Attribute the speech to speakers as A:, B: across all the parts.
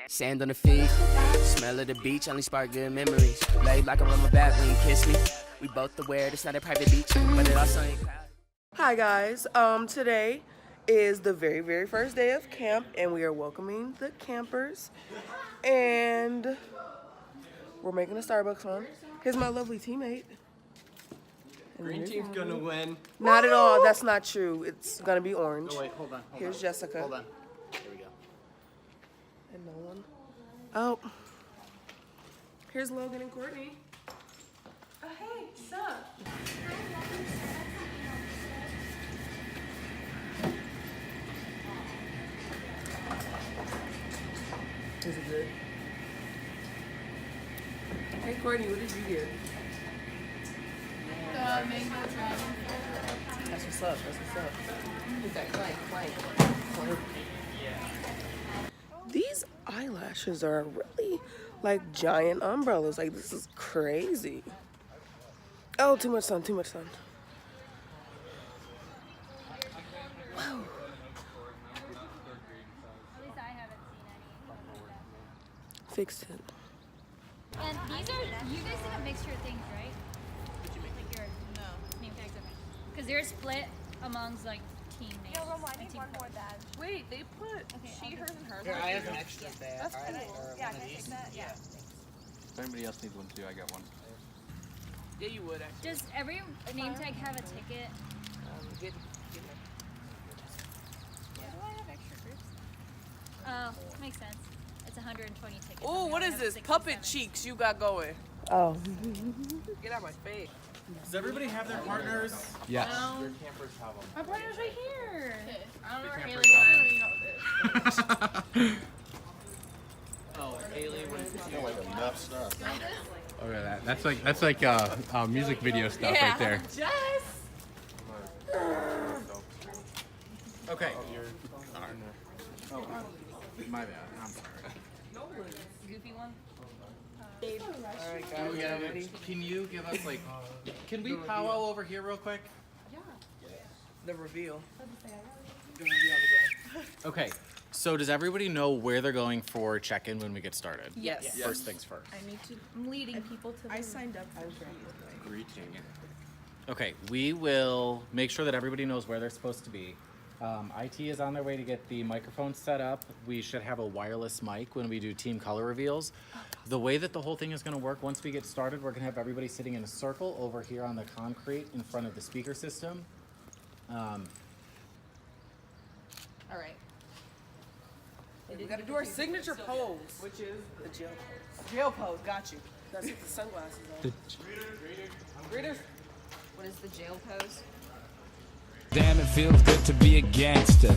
A: Sand on the feet, smell of the beach, only spark good memories. Laid like a rubber back when you kiss me. We both aware it's not a private beach, but it also ain't crowded.
B: Hi guys, today is the very first day of camp and we are welcoming the campers and we're making a Starbucks run. Here's my lovely teammate.
C: Green team's gonna win.
B: Not at all, that's not true. It's gonna be orange.
C: Oh wait, hold on.
B: Here's Jessica.
C: Hold on. There we go.
B: And Nolan. Oh. Here's Logan and Courtney. Oh, hey, what's up? Is it good? Hey, Courtney, what did you get?
D: The mango dragon.
B: That's what's up, that's what's up. Look at that clank. These eyelashes are really like giant umbrellas. Like, this is crazy. Oh, too much sun, too much sun. Wow.
D: At least I haven't seen any.
B: Fixed it.
D: And these are, you guys did a mixture of things, right? Like your name tags are mixed. Because they're split amongst like team names.
E: Yeah, Roma, I need one more badge.
F: Wait, they put she, hers, and hers.
C: Here, I have an extra badge.
F: That's cool.
E: Yeah, can I take that? Yeah.
G: If anybody else needs one too, I got one.
F: Yeah, you would actually.
D: Does every name tag have a ticket?
F: Get
D: Why do I have extra groups? Oh, makes sense. It's 120 tickets.
F: Oh, what is this? Puppet cheeks you got going.
B: Oh.
F: Get out of my face.
C: Does everybody have their partners?
G: Yes.
C: Your campers have them.
D: My partner's right here.
F: I don't know where
C: campers
F: Haley went.
C: Oh, Haley, what is
H: You know, like enough stuff.
G: Oh yeah, that's like music video stuff right there.
C: Okay.
G: Oh, my bad. I'm sorry.
D: Goofy one.
B: Alright, guys,
C: Yeah,
B: ready?
C: can you give us like, can we powwow over here real quick?
B: The reveal.
C: Okay, so does everybody know where they're going for check-in when we get started?
F: Yes.
C: First things first.
F: I'm leading people to the...
E: I signed up for
G: Greeting.
C: Okay, we will make sure that everybody knows where they're supposed to be. IT is on their way to get the microphone set up. We should have a wireless mic when we do team color reveals. The way that the whole thing is going to work, once we get started, we're going to have everybody sitting in a circle over here on the concrete in front of the speaker system.
F: All right. We gotta do our signature pose. Which is
B: The jail pose.
F: jail pose. Got you.
B: That's with the sunglasses on.
F: Greeters.
E: What is the jail pose?
A: Damn, it feels good to be a gangster.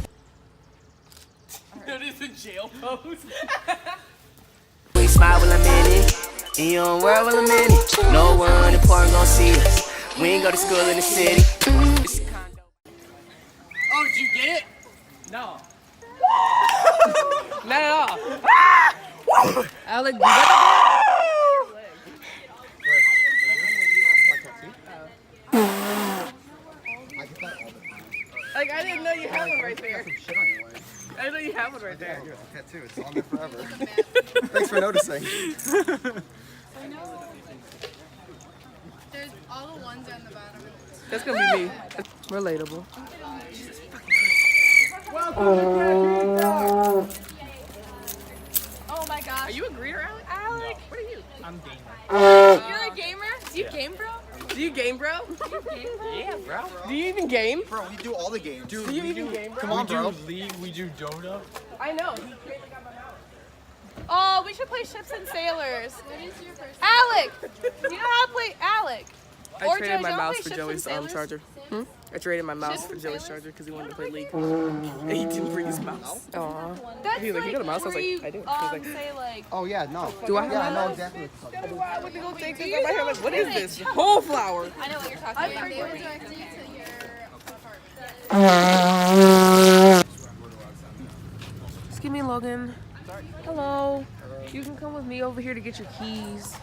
F: What is the jail pose?
A: We smile while I'm in it, in your world while I'm in it. No one important gon' see us. We ain't go to school in the city. It's a condo.
F: Oh, did you get it? No. Not at all. Alec, you got Like, I didn't know you had one right there. I didn't know you had one right there.
H: Tattoo, it's on there forever. Thanks for noticing.
E: I know. There's all the ones on the bottom.
B: That's gonna be me. Relatable.
E: Oh my gosh.
F: Are you a greeter, Alec? Alec, what are you?
C: I'm gamer.
E: You're a gamer? Do you game, bro?
F: Do you game, bro?
C: Yeah, bro.
F: Do you even game?
H: Bro, we do all the games.
F: Do you even game, bro?
H: Come on, bro.
G: League, we do Dota.
F: I know. He came and got my house.
E: Oh, we should play Ships and Sailors. What is your first? Alec! Do you know how to play Alec?
B: I traded my
E: Joe,
B: mouse
E: play
B: for
E: Ships
B: Joey's
E: and Sailors?
B: charger. I traded my mouse
E: Ships
B: for
E: and
B: Joey's
E: Sailors?
B: charger because he wanted to play League. And he didn't bring his mouse. Aw.
E: That's
B: He was like, "You got a mouse?" I was
E: where
B: like,
E: you,
B: "I do." He was like,
E: say like,
H: Oh, yeah, no.
B: Do I have
H: Yeah,
B: my
H: I know
B: mouse?
H: exactly what it's called.
F: I went to go take this out my hair. Like, what is this? Whole flower.
E: I know what you're talking about. They will direct you to your apartment.
B: Excuse me, Logan. Hello. You can come with me over here to get your keys.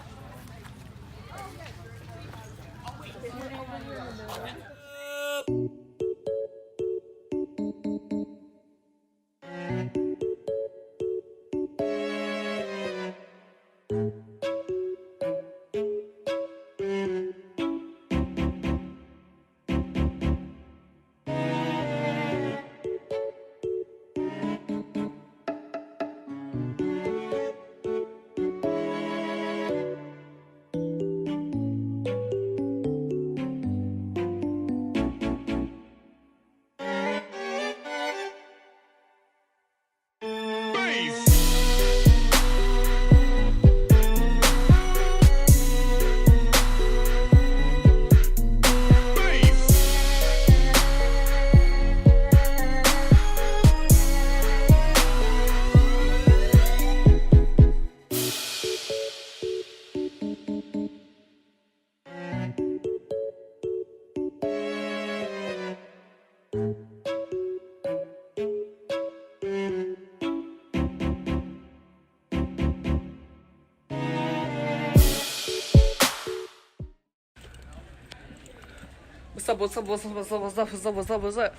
F: What's up, what's up, what's up, what's up, what's up, what's up, what's up, what's up?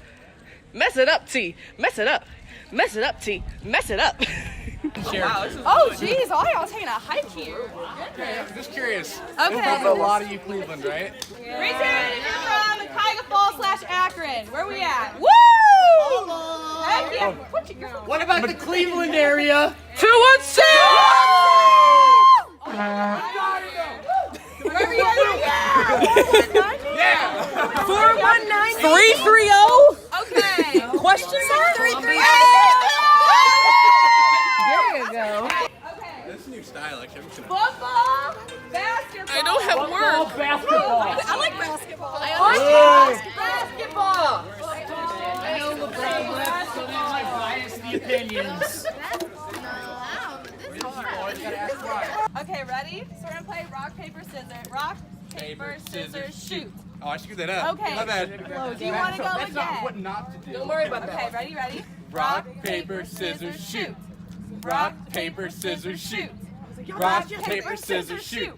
F: Mess it up, T. Mess it up. Mess it up, T. Mess it up.
E: Oh, jeez, all y'all taking a hike here.
G: I'm just curious.
E: Okay.
G: There's probably a lot of you Cleveland, right?
E: Raise your hand if you're from the Cuyahoga Falls / Akron. Where we at? Woo! Heck yeah.
C: What about the Cleveland area?
F: 216!
E: Where we at?
F: Yeah!
B: 4190.
F: 330?
E: Okay.
F: Question mark?
E: 330.
B: There you go.
G: That's a new style, actually. I'm just gonna...
E: Football, basketball.
F: I don't have work.
C: Basketball.
E: I like basketball. I understand basketball.
C: So then I bias the opinions.
E: Okay, ready? So we're gonna play rock, paper, scissors. Rock, paper, scissors, shoot.
G: Oh, I screwed that up.
E: Okay.
G: My bad.
E: Do you want to go
G: That's not what
E: again?
G: not to do.
F: Don't worry about
E: Okay,
F: that.
E: ready?
G: Rock, paper, scissors, shoot. Rock, paper, scissors, shoot. Rock, paper, scissors, shoot.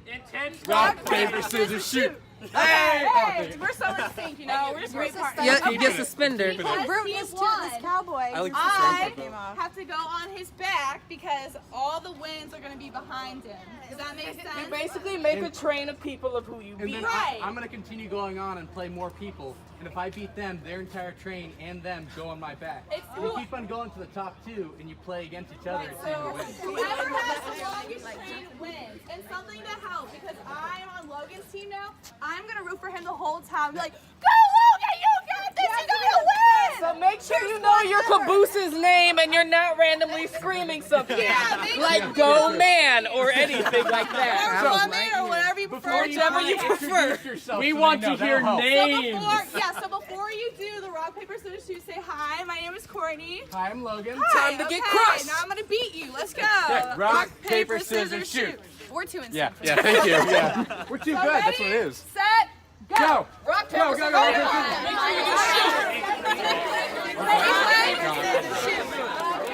G: Rock, paper, scissors, shoot.
E: Hey, we're so in sync, you know. We're just great partners.
F: Yeah, you get suspended.
E: Because he won.
H: I like the
E: I
H: came off.
E: have to go on his back because all the wins are going to be behind him. Does that make
F: You
E: sense?
F: basically make a train of people of who you
G: And
F: beat.
G: then
E: Right.
G: I'm gonna continue going on and play more people. And if I beat them, their entire train and them go on my back.
E: It's
G: And you
E: cool.
G: keep on going to the top two, and you play against each other and see who wins.
E: Whoever has the longest streak wins. And something to help, because I am on Logan's team now, I'm going to root for him the whole time. Be like, go Logan, you got this, you're going to win!
F: So make sure you know your caboose's name and you're not randomly screaming something.
E: Yeah, make
F: like
E: sure.
F: go man or anything like
E: Or
F: that.
E: woman, or whatever you prefer.
F: Whichever you prefer.
C: We want to hear
E: So
C: names.
E: before you do the rock, paper, scissors, shoot, say hi. My name is Courtney.
G: Hi, I'm Logan.
E: Hi,
F: Time to get
E: okay,
F: crushed.
E: Now I'm gonna beat you. Let's go.
G: rock, paper, scissors, shoot.
E: We're two in
G: Yeah,
E: sync.
G: yeah, thank you. Yeah. We're too
E: So
G: good.
E: ready,
G: That's what it is.
E: Set, go.
G: Go.
E: Rock,
G: Go,
E: paper,
G: go, go,
E: scissors,
G: go, go,
E: shoot.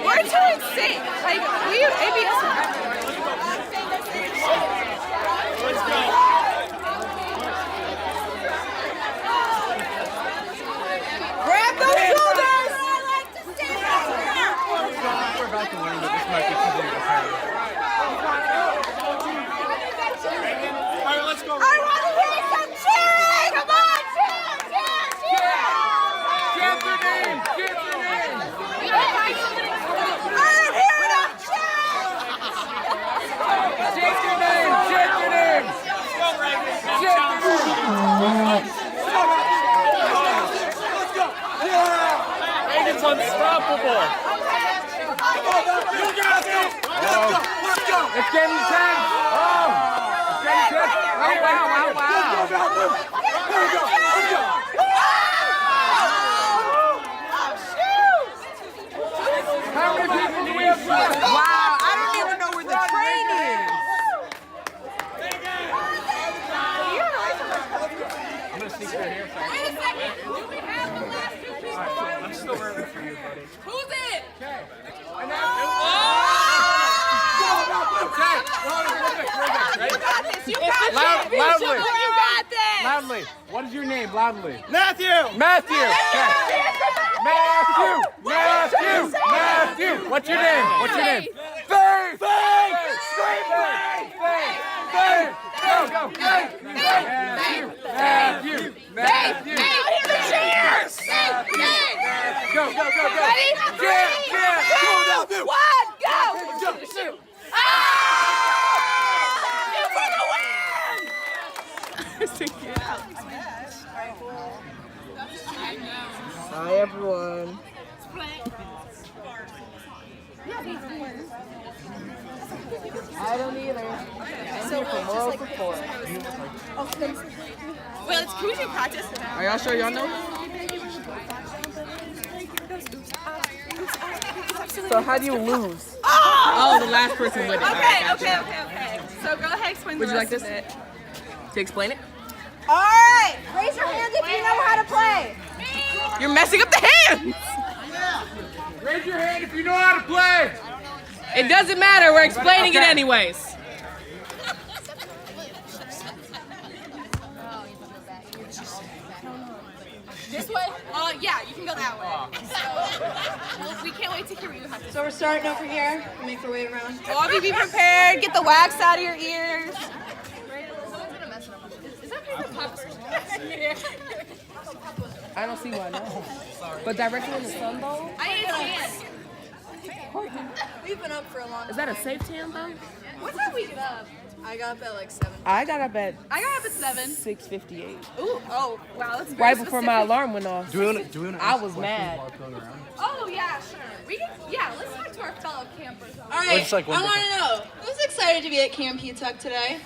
E: We're two in sync. Like, we ABS.
G: Let's go.
E: Grab those shoulders.
G: We're about to learn that this might be too big of a party. All right, let's go.
E: I want to hear some cheering. Come on, cheer, cheer, cheer.
G: Chant their name. Chant their name.
E: I'm hearing a cheer.
G: Chant your name. Chant your name. Chant your name.
C: Reagan's unstoppable.
G: You got it. Let's go. Let's go. It's getting intense. Oh. It's getting intense. Oh, wow, wow, wow. There we go. Let's go. How many people do we have left?
B: Wow, I don't even know where the train is.
G: I'm going to sneak right here. Sorry.
E: Wait a second. Do we have the last two people?
G: I'm still rooting for you, buddy.
E: Who's it?
G: Okay. And now. Okay.
E: You got this. You got this.
G: Loudly.
E: You got this.
G: Loudly. What is your name? Loudly.
H: Matthew!
G: Matthew. Okay. Matthew. Matthew. Matthew. What's your name? What's your name? Faith. Faith. Scream Faith. Faith. Faith. Go, go. Faith. Matthew. Matthew. Matthew.
E: Cheers.
G: Go, go, go, go.
E: Ready?
G: Cheer, cheer.
E: Two, one, go.
F: Hi, everyone. I don't either. I'm here for moral support.
E: Well, can we do practice?
F: Are y'all sure y'all know? So how do you lose? Oh, the last person with it.
E: Okay. So go ahead, explain
F: Would
E: the
F: you like
E: rest
F: this?
E: of it.
F: To explain it?
E: All right, raise your hands if you know how to play.
F: You're messing up the hands!
G: Raise your hand if you know how to play.
F: It doesn't matter, we're explaining it anyways.
E: This way? Yeah, you can go that way. So, we can't wait to hear what you have to say.
I: So we're starting over here. Make our way around.
E: All of you be prepared. Get the wax out of your ears.
F: I don't see why not. But directly in the sun though?
E: I didn't see it.
I: We've been up for a long time.
F: Is that a safe tan though?
E: What time we get up?
I: I got up at like 7.
F: I got up at
E: I got up at 7.
F: 6:58.
E: Ooh, oh, wow, that's very
F: Right before my
E: specific.
F: alarm went off.
H: Do we want to
F: I was mad.
E: Oh, yeah, sure. Let's talk to our fellow campers.
I: All right,
H: just like one
I: I want to know, who's excited to be at Camp Hetuck today?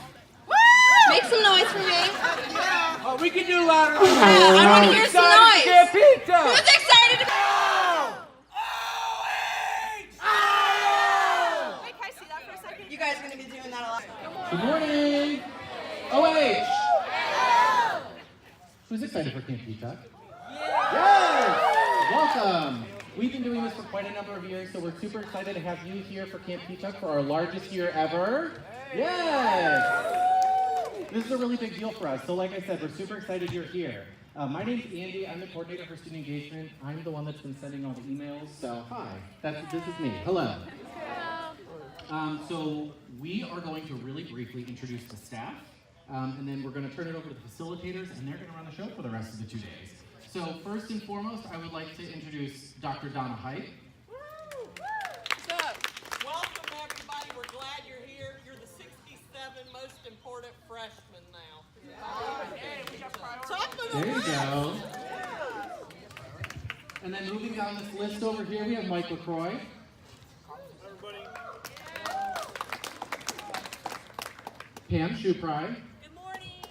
E: Woo!
I: Make some noise for me.
G: Oh, we can do louder.
I: Yeah, I want to hear some noise.
G: Camp Hetuck.
I: Who's excited to be...
E: Wait, can I see that for a second?
I: You guys are going to be doing that a lot.
J: Good morning! OH! Who's excited for Camp Hetuck? Yes! Welcome! We've been doing this for quite a number of years, so we're super excited to have you here for Camp Hetuck for our largest year ever. Yes! This is a really big deal for us, so like I said, we're super excited you're here. My name's Andy, I'm the coordinator for student engagement. I'm the one that's been sending all the emails, so hi, this is me. Hello. So we are going to really briefly introduce the staff, and then we're going to turn it over to the facilitators, and they're going to run the show for the rest of the 2 days. So first and foremost, I would like to introduce Dr. Donna Height.
K: Welcome, everybody. We're glad you're here. You're the 67 most important freshmen now.
J: There you go. And then moving down this list over here, we have Mike LaCroix. Pam Shupry.
K: Good morning.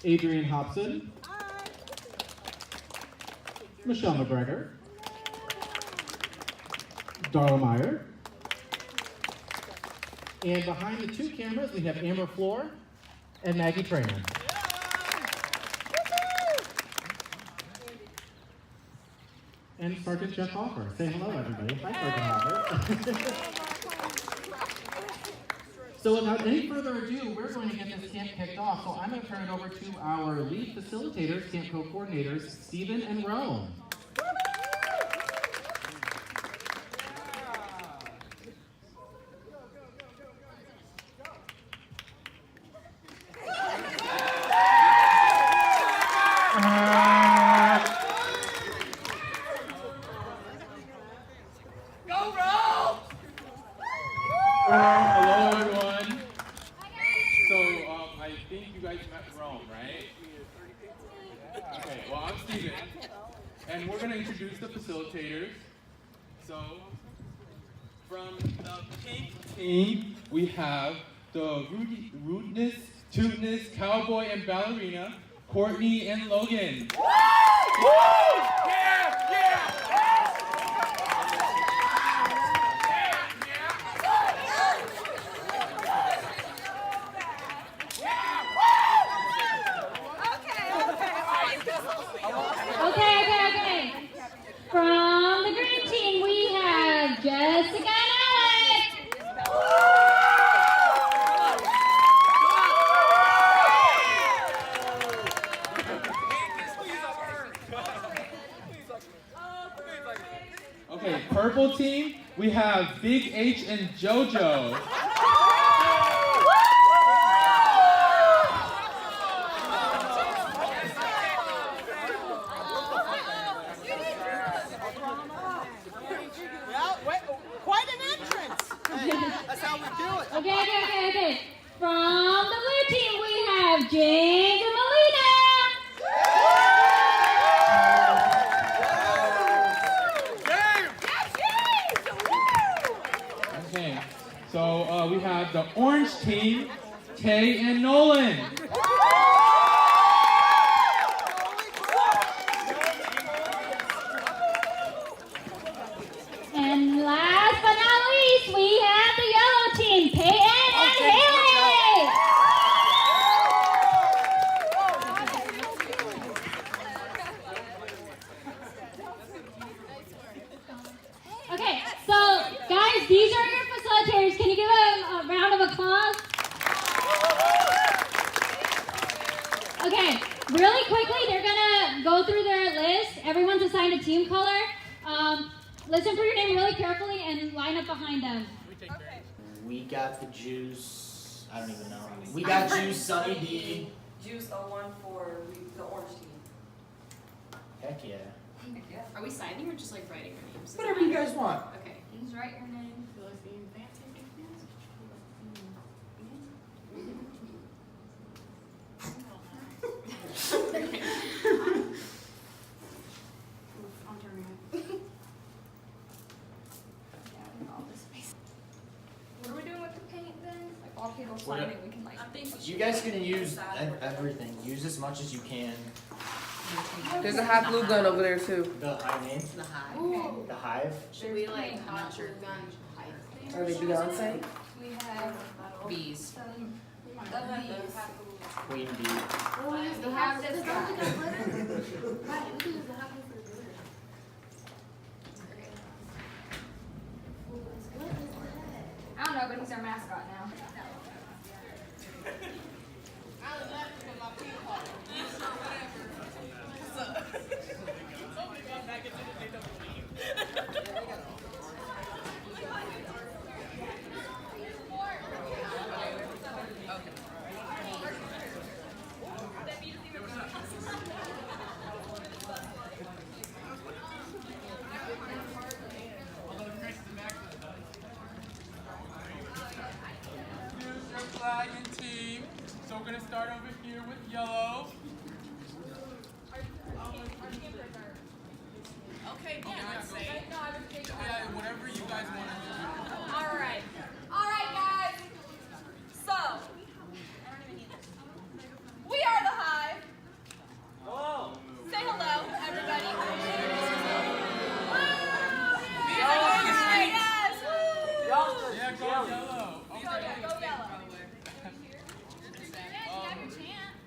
J: Adrian Hobson. Michelle McGregor. Darla Meyer. And behind the 2 cameras, we have Amber Floor and Maggie Trainer. And Sergeant Jeff Hoffer. Say hello, everybody. Hi, Sergeant Hoffer. So without any further ado, we're going to get this camp kicked off. So I'm going to turn it over to our lead facilitators, camp co-coordinators, Stephen and Rome.
G: Hello, everyone. So, I think you guys met Rome, right? Okay, well, I'm Steven, and we're going to introduce the facilitators. So, from the pink team, we have the rudeness, tootness, cowboy, and ballerina, Courtney and Logan.
D: Okay. From the green team, we have Jessica and Alex.
G: Okay, purple team, we have Big H and JoJo.
K: Well, quite an entrance. That's how we do it.
D: Okay. From the blue team, we have James and Melina.
L: Okay, so we have the orange team, Tay and Nolan.
D: And last but not least, we have the yellow team, Peyton and Haley. Okay, so guys, these are your facilitators. Can you give them a round of applause? Okay, really quickly, they're gonna go through their list. Everyone's assigned a team color. Listen for your name really carefully and line up behind them.
M: We got the juice. I don't even know. We got juice, Sunny D.
B: Juice 01 for the orange team.
M: Heck yeah.
I: Are we signing or just like writing our names?
M: Whatever you guys want.
I: Okay.
D: Please write your name.
I: What are we doing with the paint then? Like while people signing, we can like.
M: You guys can use everything. Use as much as you can.
B: There's a hot glue gun over there too.
M: The high name?
I: The hive.
M: The hive?
I: Should we like hot your gun?
B: Are they Beyonce?
I: We have bees.
M: Queen bee.
I: We have this guy. I don't know, but he's our mascot now.
L: Flag and team. So we're gonna start over here with yellow.
E: Okay, Beyonce.
L: Yeah, whatever you guys want to do.
E: All right, guys. So, we are the Hive. Say hello, everybody. Yes.
L: Yeah, go yellow.
E: Go yellow.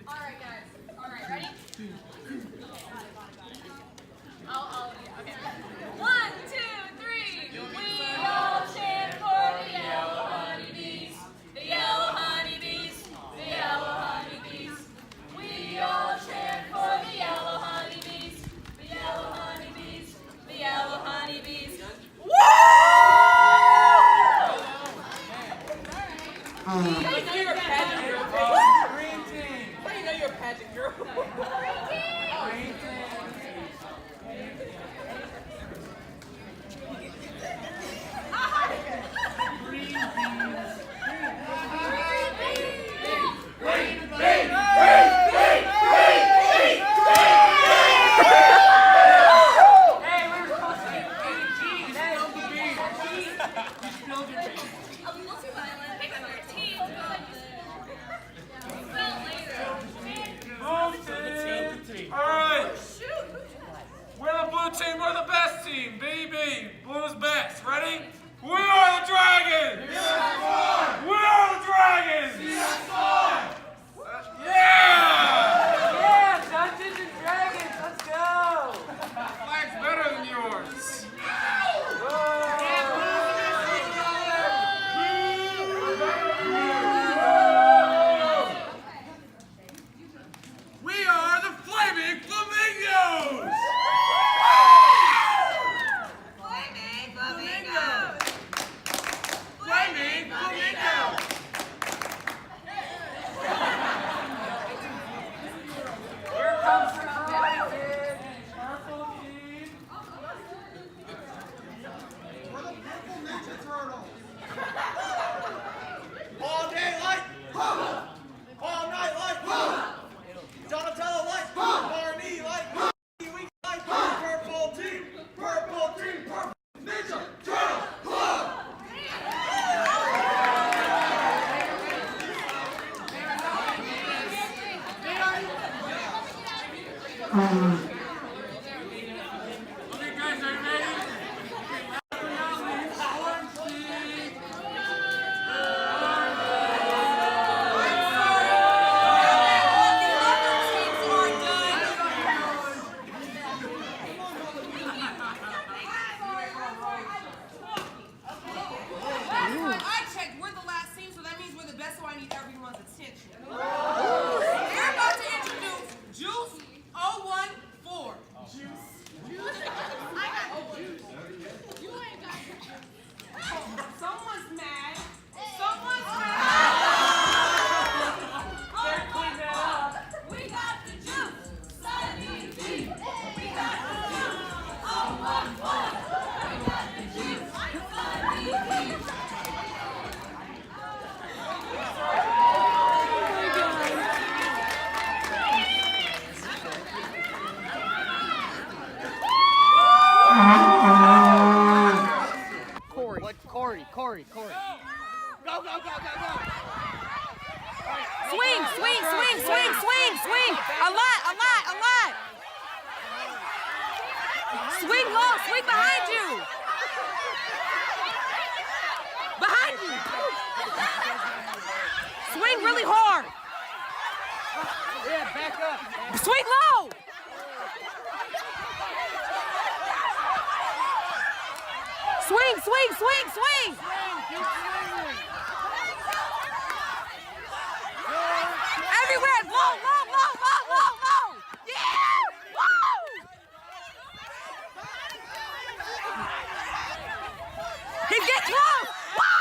E: All right, guys. All right, ready? Okay. 1, 2, 3. We all chant for the yellow honeybees. The yellow honeybees. The yellow honeybees. We all chant for the yellow honeybees. The yellow honeybees. The yellow honeybees. Woo! You guys know you're a pageant girl.
L: Green team.
E: How do you know you're a pageant girl?
L: Green team. Alright! We're the blue team, we're the best team! BB, blue's best. Ready? We are the Dragons! We are the Dragons! Yeah!
K: Yeah, Dungeons and Dragons, let's go!
L: Flag's better than yours! We are the Flaming Flamingos!
E: Flaming flamingos!
B: I checked. We're the last team, so that means we're the best, so I need everyone's attention. We're about to introduce Juice 014. Juice. I got juice. You ain't got it. Someone's mad. Someone's mad. They're cleaning that up. We got the juice. Sunny D. We got the juice. 014. We got the juice. Sunny D.
M: Corey. Go.
F: Swing. A lot. Swing low, swing behind you. Swing really hard.
G: Yeah, back up.
F: Swing low. Swing. Everywhere. Low. Yeah. Woo. He gets close. Woo.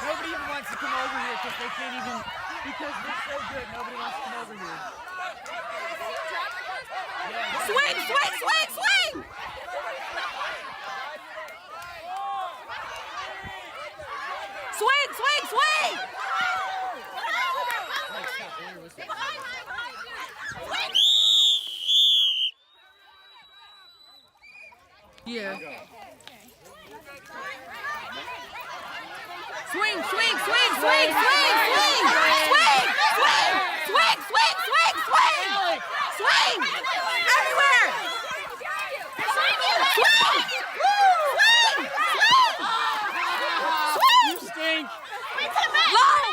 G: Nobody even wants to come over here because they can't even, because they're so good, nobody wants to come over here.
F: Swing. Yeah. Swing. Everywhere.
G: You stink.
F: Low.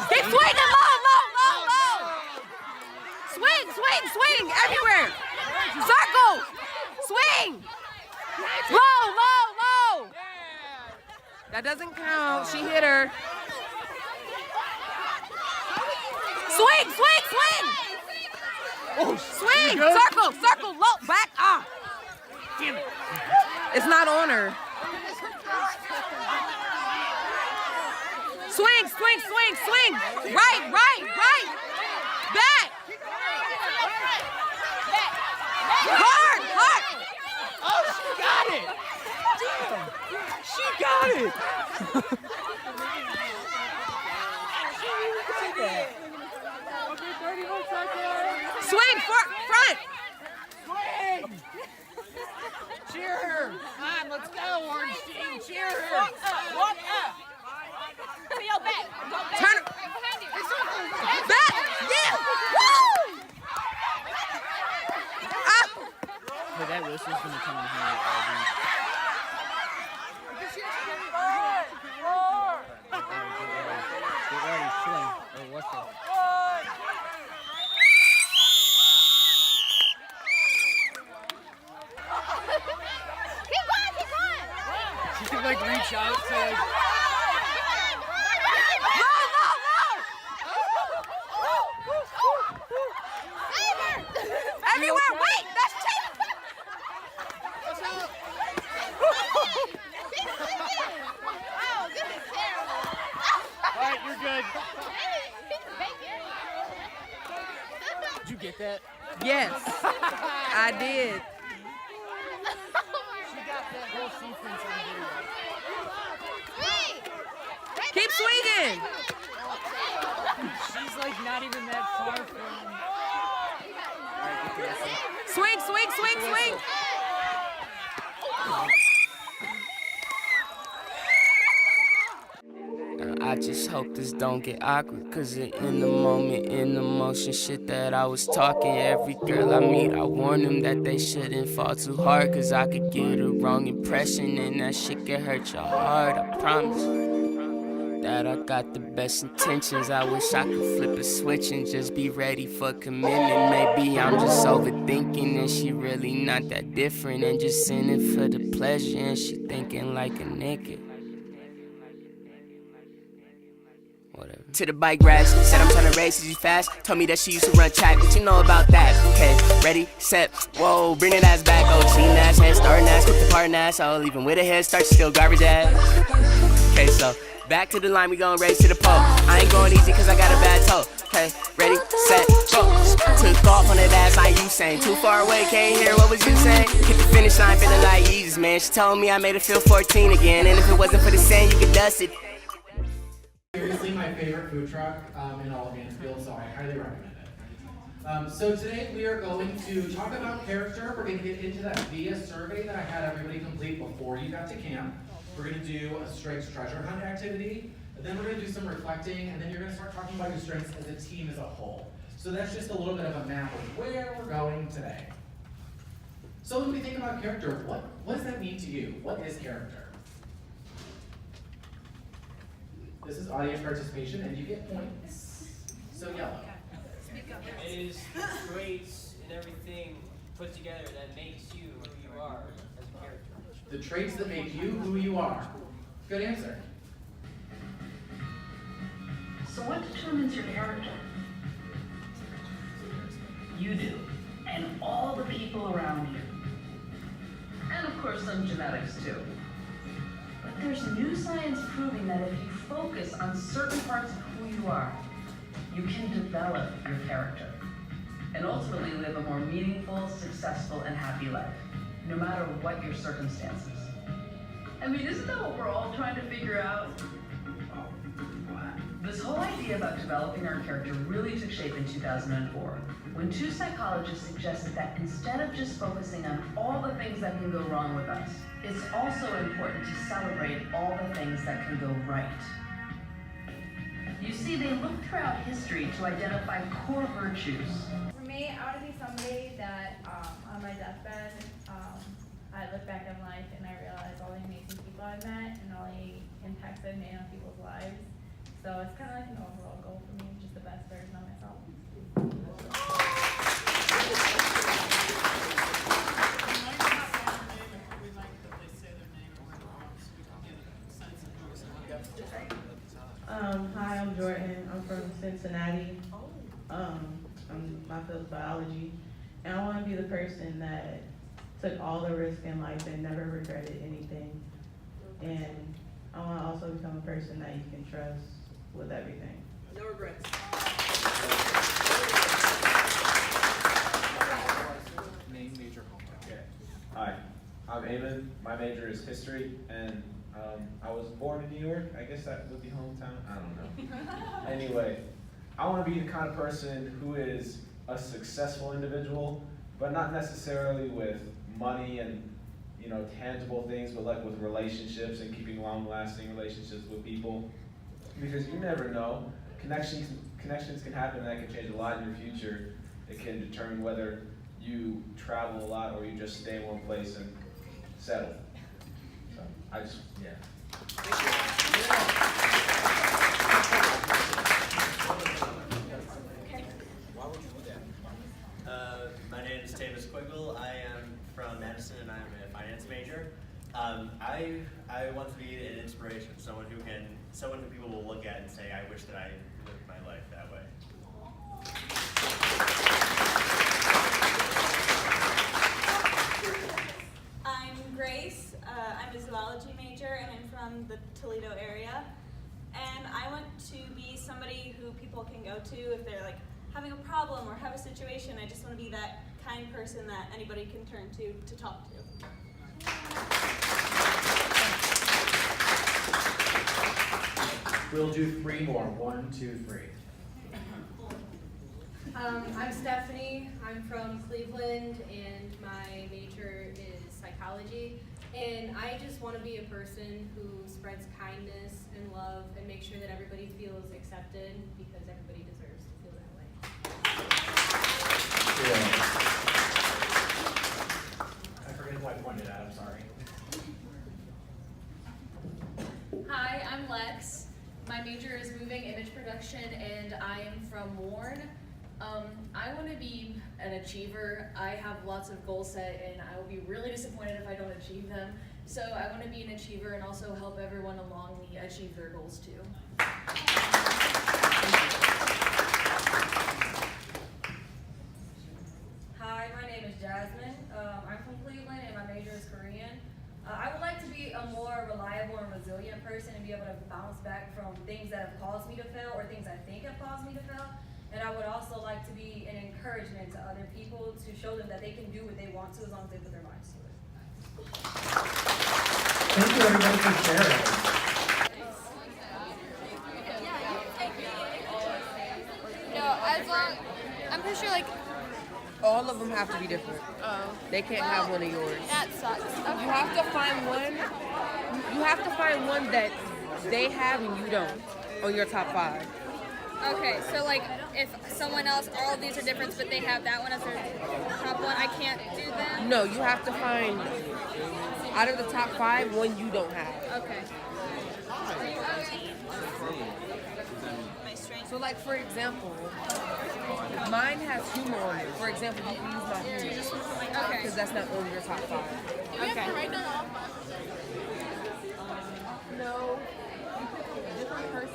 F: Keep swinging low. Swing. Everywhere. Circle. Swing. Low. That doesn't count. She hit her. Swing. Swing. Circle. Low. Back. Damn it. It's not on her. Swing. Right. Back. Hard.
G: Oh, she got it. Damn. She got it. Okay, 31 seconds.
F: Swing front.
G: Swing. Cheer her. Come on, let's go, Orange Team. Cheer her.
E: Walk up. To your back. Go back.
F: Turn.
E: Behind you.
F: Back. Yeah. Woo.
G: Hey, that whistle's gonna come in handy all week. Get ready, swing, or whistle.
E: Keep going.
G: She can like reach out to like.
F: Everywhere. Wait. That's cheating.
E: Oh, this is terrible.
G: All right, you're good. Did you get that?
F: Yes, I did.
G: She got that whole sequence on video.
F: Keep swinging.
G: She's like not even that far from.
F: Swing.
A: just hope this don't get awkward. Cause in the moment, in the motion, shit that I was talking. Every girl I meet, I warn them that they shouldn't fall too hard. Cause I could get a wrong impression and that shit can hurt your heart, I promise. That I got the best intentions. I wish I could flip a switch and just be ready for commitment. Maybe I'm just overthinking and she really not that different. And just in it for the pleasure and she thinking like a nigga. Whatever. To the bike rash, said I'm tryna race, is you fast? Told me that she used to run track, what you know about that? Okay, ready, set, whoa, bring that ass back. Oh, clean ass, head starting ass, quick to part ass. Oh, even with a head start, still garbage ass. Okay, so back to the line, we gon' race to the pole. I ain't going easy cause I got a bad toe. Okay, ready, set, go. Took off on that ass like you saying. Too far away, can't hear what was you saying. Hit the finish line, feeling like Jesus, man. She told me I made her feel 14 again. And if it wasn't for the sand, you could dust it.
J: Seriously, my favorite food truck in all of Mansfield, so I highly recommend it. So today we are going to talk about character. We're going to get into that via survey that I had everybody complete before you got to camp. We're going to do a strengths treasure hunt activity, and then we're going to do some reflecting, and then you're going to start talking about your strengths as a team as a whole. So that's just a little bit of a map of where we're going today. So when we think about character, what does that mean to you? What is character? This is audience participation, and you get points. So yellow.
N: It is the traits and everything put together that makes you who you are as a character.
J: The traits that make you who you are. Good answer.
O: So what determines your character? You do, and all the people around you. And of course some genetics too. But there's new science proving that if you focus on certain parts of who you are, you can develop your character and ultimately live a more meaningful, successful, and happy life, no matter what your circumstances. I mean, isn't that what we're all trying to figure out? This whole idea about developing our character really took shape in 2004, when two psychologists suggested that instead of just focusing on all the things that can go wrong with us, it's also important to celebrate all the things that can go right. You see, they looked throughout history to identify core virtues.
I: For me, I want to be somebody that on my deathbed, I look back on life and I realize all the amazing people I've met and all the impacts I've made on people's lives. So it's kind of like an overall goal for me, just the best version of myself.
P: Hi, I'm Jordan. I'm from Cincinnati. My field's biology. And I want to be the person that took all the risk in life and never regretted anything. And I want to also become a person that you can trust with everything.
F: No regrets.
C: Name, major, hometown.
Q: Okay. Hi, I'm Eamon. My major is history, and I was born in New York. I guess that would be hometown. I don't know. Anyway, I want to be the kind of person who is a successful individual, but not necessarily with money and tangible things, but like with relationships and keeping long-lasting relationships with people. Because you never know, connections can happen that can change a lot in your future. It can determine whether you travel a lot or you just stay in one place and settle. So yeah.
N: Why would you do that? My name is Tavis Quiggle. I am from Madison and I'm a finance major. I want to be an inspiration, someone who people will look at and say, I wish that I lived my life that way.
E: I'm Grace. I'm a zoology major and I'm from the Toledo area. And I want to be somebody who people can go to if they're like having a problem or have a situation. I just want to be that kind person that anybody can turn to talk to.
J: We'll do 3 more. 1, 2, 3.
R: I'm Stephanie. I'm from Cleveland, and my major is psychology. And I just want to be a person who spreads kindness and love and make sure that everybody feels accepted because everybody deserves to feel that way.
C: I forget who I pointed at, I'm sorry.
E: Hi, I'm Lex. My major is moving image production and I am from Warren. I want to be an achiever. I have lots of goals set and I will be really disappointed if I don't achieve them. So I want to be an achiever and also help everyone along me achieve their goals too.
S: Hi, my name is Jasmine. I'm from Cleveland and my major is Korean. I would like to be a more reliable and resilient person and be able to bounce back from things that have caused me to fail or things I think have caused me to fail. And I would also like to be an encouragement to other people to show them that they can do what they want to as long as they put their minds to it.
J: Thank you everybody for sharing.
T: No, as long, I'm pretty sure like
B: All of them have to be different. They can't have one of yours.
T: that sucks. Okay.
B: You have to find one. You have to find one that they have and you don't on your top 5.
T: Okay, so like if someone else, all of these are different, but they have that one as their top one, I can't do them.
B: No, you have to find out of the top 5 one you don't have.
T: Okay.
B: So like for example, mine has humor on it. For example, you can use my humor.
T: Okay.
B: Because that's not on your top 5.
T: Okay.
B: No. Different person.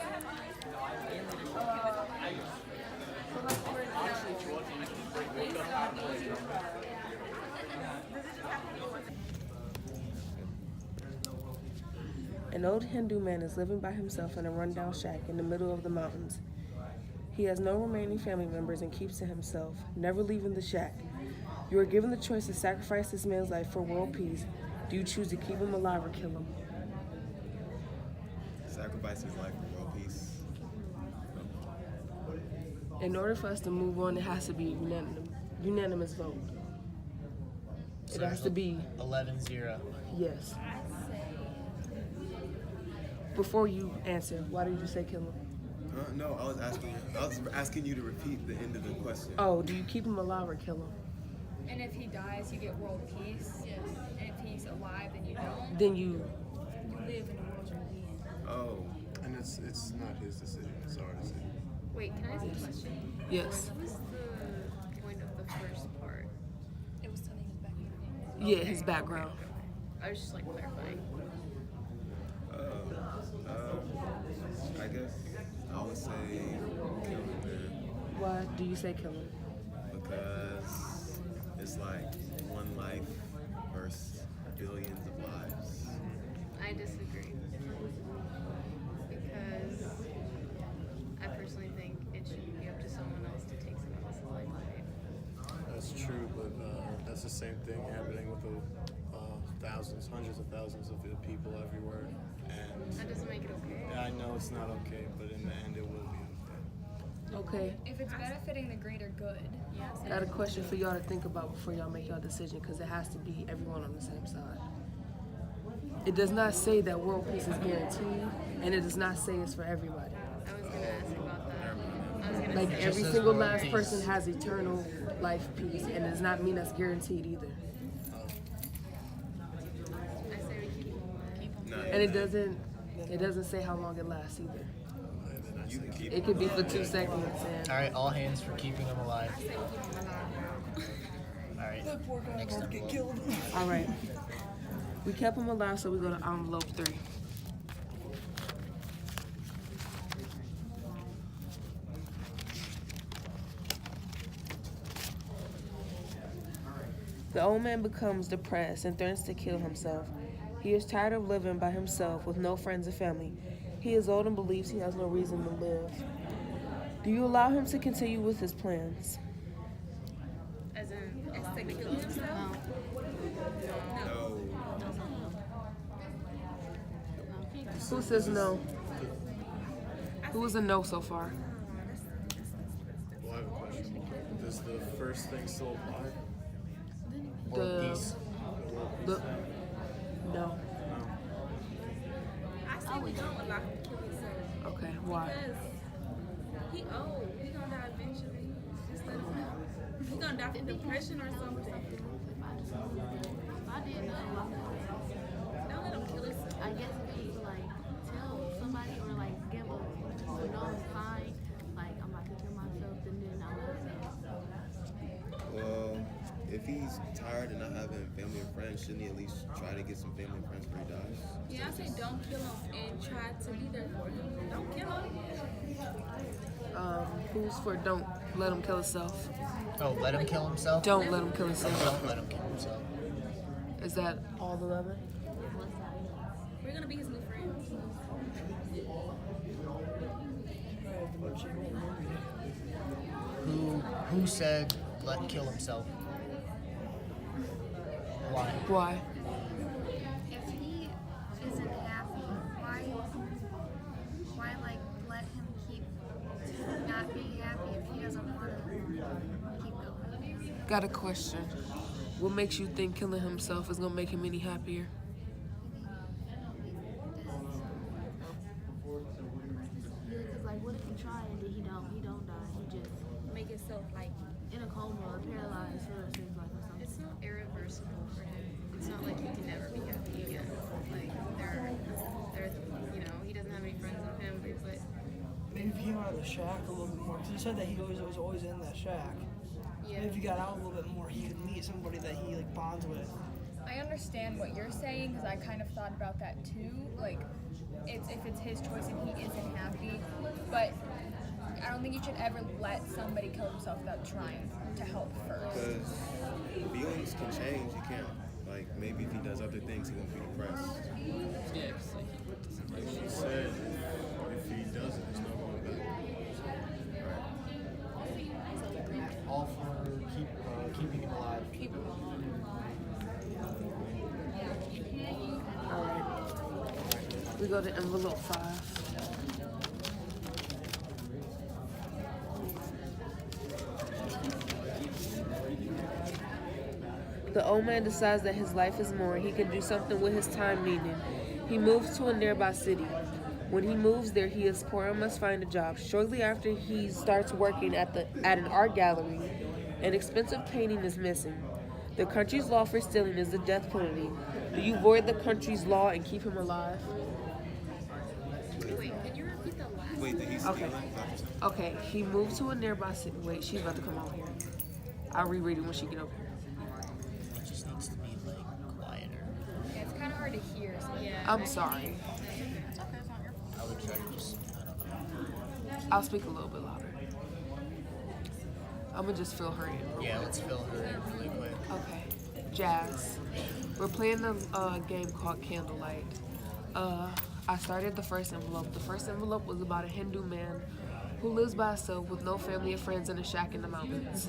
B: An old Hindu man is living by himself in a rundown shack in the middle of the mountains. He has no remaining family members and keeps to himself, never leaving the shack. You are given the choice to sacrifice this man's life for world peace. Do you choose to keep him alive or kill him?
H: Sacrifice his life for world peace.
B: In order for us to move on, it has to be unanimous vote. It has to be
M: 11-0.
B: yes. Before you answer, why did you say kill him?
H: No, I was asking you to repeat the end of the question.
B: Oh, do you keep him alive or kill him?
T: And if he dies, you get world peace. Yes. And if he's alive, then you don't.
B: Then you
T: live in the world you're in.
H: Oh, and it's not his decision, it's our decision.
T: Wait, can I ask a question?
B: Yes.
T: What was the point of the first part? It was telling his background.
B: Yeah, his background.
T: I was just like clarifying.
H: I guess I would say kill him, man.
B: Why do you say kill him?
H: Because it's like one life versus billions of lives.
T: I disagree. Because I personally think it shouldn't be up to someone else to take someone else's life away.
U: That's true, but that's the same thing happening with the thousands, hundreds of thousands of people everywhere. And
T: that doesn't make it okay.
U: Yeah, I know it's not okay, but in the end it will be okay.
B: Okay.
T: If it's benefiting the greater good, yes.
B: Got a question for y'all to think about before y'all make y'all decision, because it has to be everyone on the same side. It does not say that world peace is guaranteed, and it does not say it's for everybody.
T: I was gonna ask about that. I was gonna
B: Like
T: say
B: every single last person has eternal life peace, and it does not mean that's guaranteed either.
T: I say we keep them alive.
B: And it doesn't say how long it lasts either.
H: You can keep
B: It could be for 2 seconds. And
M: All right, all hands for keeping him alive.
T: I say we keep them alive.
M: All right.
B: That poor guy
M: Next
B: won't get
M: envelope.
B: killed. All right. We kept him alive, so we go to envelope 3. The old man becomes depressed and threatens to kill himself. He is tired of living by himself with no friends or family. He is old and believes he has no reason to live. Do you allow him to continue with his plans?
T: As in, it's to kill himself?
H: No.
B: Who says no? Who is a no so far?
U: Well, I have a question. Does the first thing still apply?
B: The
E: don't allow him to kill himself.
B: Okay, why?
E: Because he old. He gonna die eventually. Just let him know. He gonna die from depression or something.
D: I didn't know.
E: Don't let him kill himself.
D: I guess if you like tell somebody or like give a known sign, like I'm about to kill myself, then I would say.
H: Well, if he's tired and not having family and friends, shouldn't he at least try to get some family and friends before he dies?
E: Yeah, I say don't kill him and try to be there for him. Don't kill him.
B: Who's for don't let him kill himself?
M: Oh, let him kill himself?
B: Don't let him kill himself.
M: Don't let him kill himself.
B: Is that all 11?
E: We're gonna be his new friends.
M: Who said let him kill himself? Why?
B: Why?
V: If he isn't happy, why like let him keep not being happy if he doesn't want to keep going?
B: Got a question. What makes you think killing himself is gonna make him any happier?
D: Because like, what if he tried and then he don't die? He just
E: make himself like
D: in a coma or paralyzed or things like that.
R: It's not irreversible for him. It's not like he can never be happy again. Like there's he doesn't have any friends and family, but
W: Maybe if he came out of the shack a little bit more, because he said that he was always in that shack.
R: yeah.
W: Maybe if he got out a little bit more, he could meet somebody that he like bonds with.
X: I understand what you're saying because I kind of thought about that too. Like, if it's his choice and he isn't happy, but I don't think you should ever let somebody kill himself without trying to help first.
H: Because feelings can change. You can't, like, maybe if he does other things, he won't be depressed.
U: Yeah, like she said, if he does it, there's no going back.
M: All for keeping him alive.
B: Alright. We go to envelope 5. The old man decides that his life is more and he can do something with his time needed. He moves to a nearby city. When he moves there, he is poor and must find a job. Shortly after, he starts working at an art gallery. An expensive painting is missing. The country's law for stealing is the death penalty. Do you void the country's law and keep him alive?
R: Wait, can you repeat the last?
H: Wait, did he steal
B: Okay.
H: it?
B: Okay, he moved to a nearby city. Wait, she's about to come out here. I'll reread it when she get over here.
M: It just needs to be like quieter.
X: Yeah, it's kind of hard to hear. So yeah.
B: I'm sorry.
M: I would try to just, I don't know.
B: I'll speak a little bit louder. I'm gonna just fill her in.
M: Yeah, let's fill her in really quick.
B: Okay. Jazz. We're playing a game called Candlelight. I started the first envelope. The first envelope was about a Hindu man who lives by himself with no family or friends in a shack in the mountains.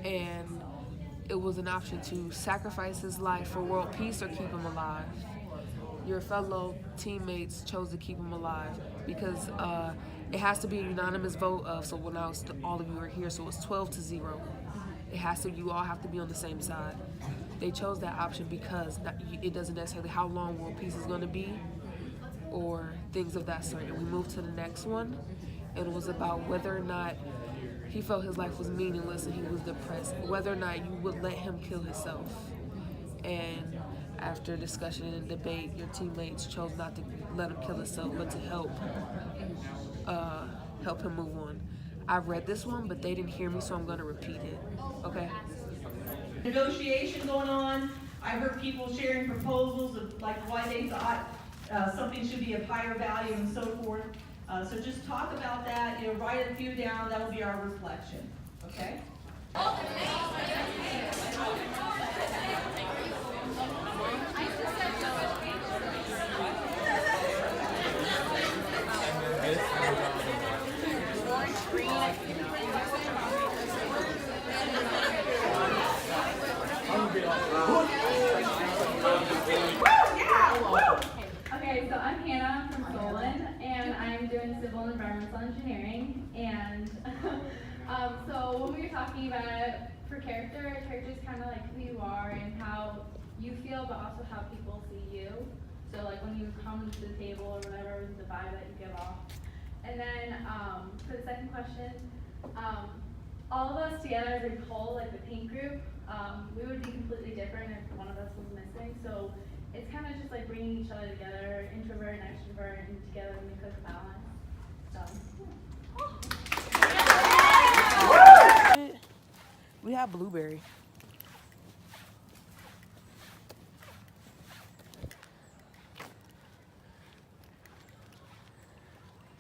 B: And it was an option to sacrifice his life for world peace or keep him alive. Your fellow teammates chose to keep him alive because it has to be a unanimous vote of, so when all of you are here, so it's 12-0. It has to, you all have to be on the same side. They chose that option because it doesn't necessarily how long world peace is going to be or things of that sort. And we moved to the next one, and it was about whether or not he felt his life was meaningless and he was depressed, whether or not you would let him kill himself. And after discussion and debate, your teammates chose not to let him kill himself, but to help him move on. I read this one, but they didn't hear me, so I'm going to repeat it. Okay?
Y: Negotiation going on. I heard people sharing proposals of like why they thought something should be of higher value and so forth. So just talk about that, write a few down, that will be our reflection, okay?
I: Okay, so I'm Hannah from Solon, and I'm doing civil and environmental engineering. And so when we were talking about for character is kind of like who you are and how you feel, but also how people see you. So like when you come to the table or whatever, the vibe that you give off. And then for the second question, all of us together as a whole, like the pink group, we would be completely different if one of us was missing. So it's kind of just like bringing each other together, introvert and extrovert, and together we make like a balance. So.
B: We have blueberry.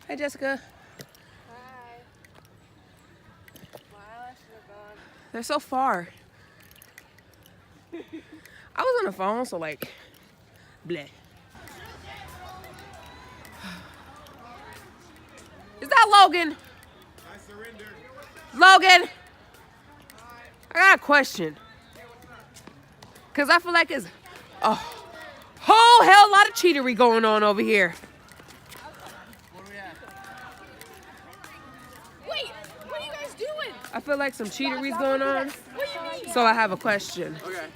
B: Hey, Jessica.
F: Hi. Wow, I should have gone.
B: They're so far. I was on the phone, so like, bleh. Is that Logan?
H: I surrender.
B: Logan! I got a question. Cause I feel like it's a whole hell lot of cheatery going on over here.
F: Wait, what are you guys doing?
B: I feel like some cheatery's going on.
F: What do you mean?
B: So I have a question.
A: Okay.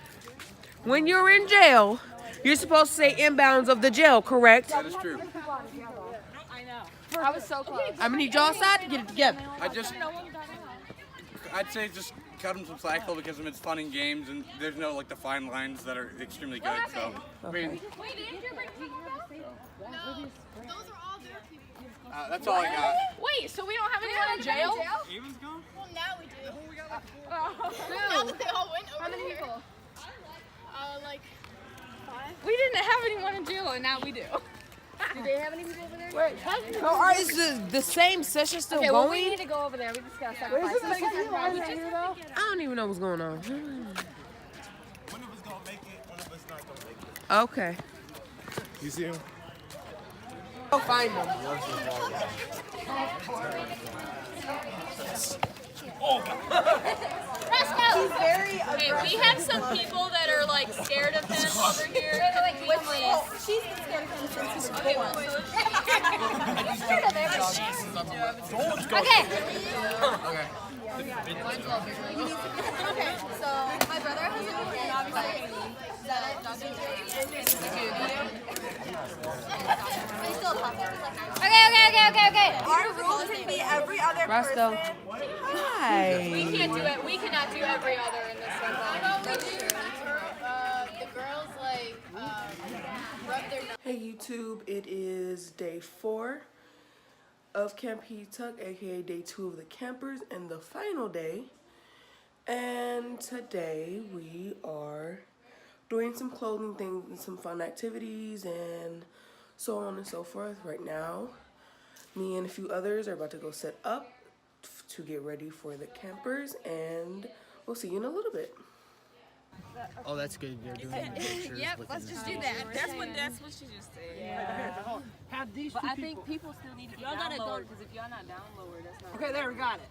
B: When you're in jail, you're supposed to say inbounds of the jail, correct?
A: That is true.
F: I know. I was so close.
B: I'm gonna need y'all side to get it together.
A: I'd say just cut them some slack though because it's fun and games and there's no like the fine lines that are extremely good. So I mean,
F: Wait, did Andrew bring people back? No. Those are all their people.
A: that's all I got.
F: Wait, so we don't have anyone in jail?
A: Evan's gone?
V: Well, now we do.
A: We got like
V: Now that they all went over
F: How many
V: there.
F: people?
V: Like 5.
F: We didn't have anyone in jail, and now we do. Do they have any people over there?
B: Wait, is the same session still
F: Okay,
B: going?
F: well, we need to go over there. We just gotta sacrifice.
B: I don't even know what's going on.
H: One of us gonna make it, one of us not gonna make it.
B: Okay.
H: You see him?
B: Go find them.
F: He's very aggressive. We have some people that are like scared of him over here. She's been scared of him since he was born. He's scared of everything. Okay.
V: Okay, so my brother has a nickname, obviously. Is that it? Dr. Okay. Our rule can be every other
B: Roscoe.
V: person.
B: Hi.
F: We can't do it. We cannot do every other in this one.
V: The girls like rub their nose.
B: Hey YouTube, it is day 4 of Camp Hetuck, aka day 2 of the campers, and the final day. And today we are doing some clothing things and some fun activities and so on and so forth. Right now, me and a few others are about to go set up to get ready for the campers, and we'll see you in a little bit.
G: Oh, that's good. They're doing pictures.
F: Yep, let's just do that. That's what she just said. Yeah.
G: Have these
F: But I think people still need to get down lower, because if y'all not down lower, that's not.
G: Okay, there, we got it.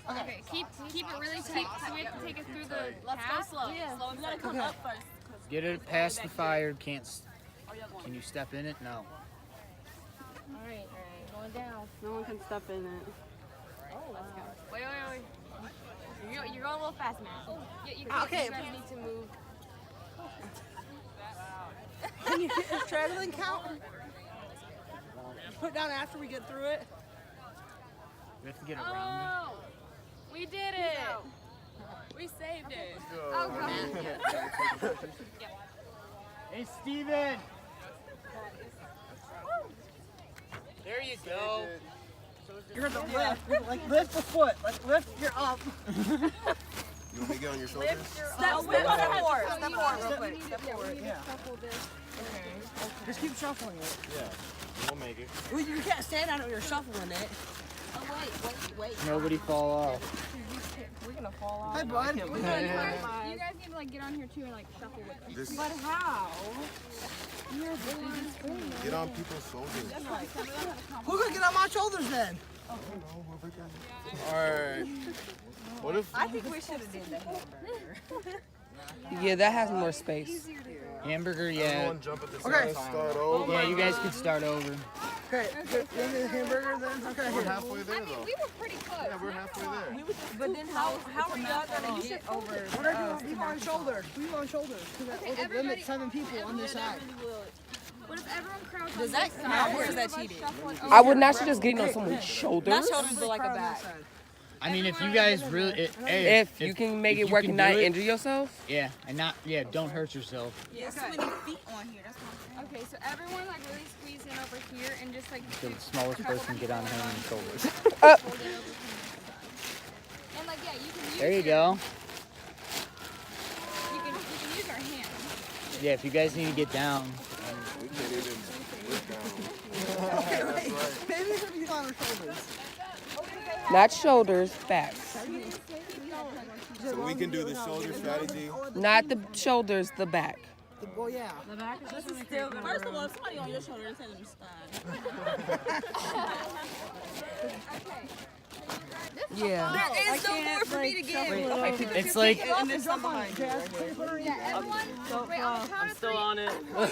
T: Okay, keep it really tight. So we have to take it through the.
F: Let's go slow. Yeah. Slow. You gotta come up first.
G: Get it past the fire. Can you step in it? No.
T: All right, going down.
F: No one can step in it.
T: Oh, let's go. Wait. You're going a little fast, Matt. You guys need to move.
G: Can you get this traveling count? Put down after we get through it. We have to get around it.
T: We did it. We saved it. Oh, God.
G: Hey, Steven! There you go. You're at the lift. Like, lift the foot. Like, lift your up.
H: You want me to get on your shoulders?
G: Step forward real quick. Step forward, yeah. Okay. Just keep shuffling it.
H: Yeah, we'll make it.
G: Well, you can't stand on it when you're shuffling it.
T: Oh, wait.
G: Nobody fall off.
T: We're gonna fall off.
G: Hi, bud.
T: You guys need to like get on here too and like shuffle with us.
H: But
T: how?
H: Get on people's shoulders.
G: Who's gonna get on my shoulders then?
H: Alright. What if...
G: I think we should have done the hamburger.
B: Yeah, that has more space.
G: Hamburger, yeah.
H: Everyone jump at the side, start over.
G: Yeah, you guys can start over.
K: Okay, the hamburger then? Okay,
H: We're halfway there though.
T: We were pretty close.
H: Yeah, we're halfway there.
K: But then how are you not gonna get over? We're gonna do people on shoulders. People on shoulders. Because we'll limit 7 people on this side.
T: What if everyone crowds
K: Does
T: on
K: that
T: this
K: count,
T: side?
K: or is that cheating?
B: I would not suggest getting on someone's shoulders.
K: Not shoulders, but like a back.
L: I mean, if you guys really,
B: If you can make it work and not injure yourself.
L: Yeah, and not, don't hurt yourself.
K: Yeah, so many feet on here. That's what I'm saying.
T: Okay, so everyone like really squeeze in over here and just like.
L: The smallest person get on hand and shoulders.
T: And like yeah, you can use.
L: There you go.
T: You can use our hands.
L: Yeah, if you guys need to get down.
H: We can't even look down.
K: Okay, wait. Maybe it's gonna be on our shoulders.
B: Not shoulders, backs.
H: So we can do the shoulder strategy.
B: Not the shoulders, the back.
K: Well, yeah.
G: The back is
K: This is
G: really
K: still
G: creepy.
K: First of all, if somebody on your shoulder, tell them to stop.
B: Yeah.
K: There is no more for me to get.
L: It's like.
K: And there's some behind you.
T: Yeah, everyone. Wait, on the count of three.
L: on it.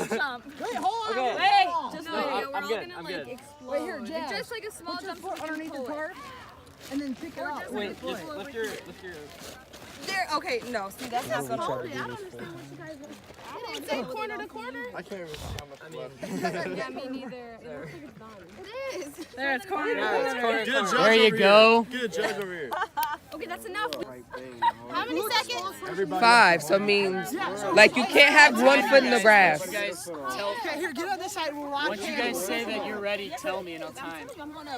T: Jump.
K: Wait, hold on.
L: Okay.
K: Wait.
T: Just
K: No,
T: wait.
K: I'm
T: We're all
L: good,
T: gonna
L: I'm
T: like
L: good.
T: explode.
K: Wait, here, Jazz.
T: Just like a small
K: Put your
T: jump.
K: foot underneath the tarp and then pick it up.
L: Wait, just lift your.
K: There. Okay. No. See, that's not gonna hold it.
T: I don't understand what you guys are. It ain't say corner to corner.
H: I can't even see how much left.
T: Yeah, me neither. It looks like it's done. It is.
K: There, it's corner to
H: Get a judge
L: There you
H: over
L: go.
H: Here. Get a judge over here.
T: Okay, that's enough.
H: Right thing.
T: How many seconds?
H: Everybody.
B: 5, so it means like you can't have one foot in the grass.
L: You guys tell.
K: Okay, here, get on this side. We'll lock
L: Once you guys say that you're ready, tell me and I'll time.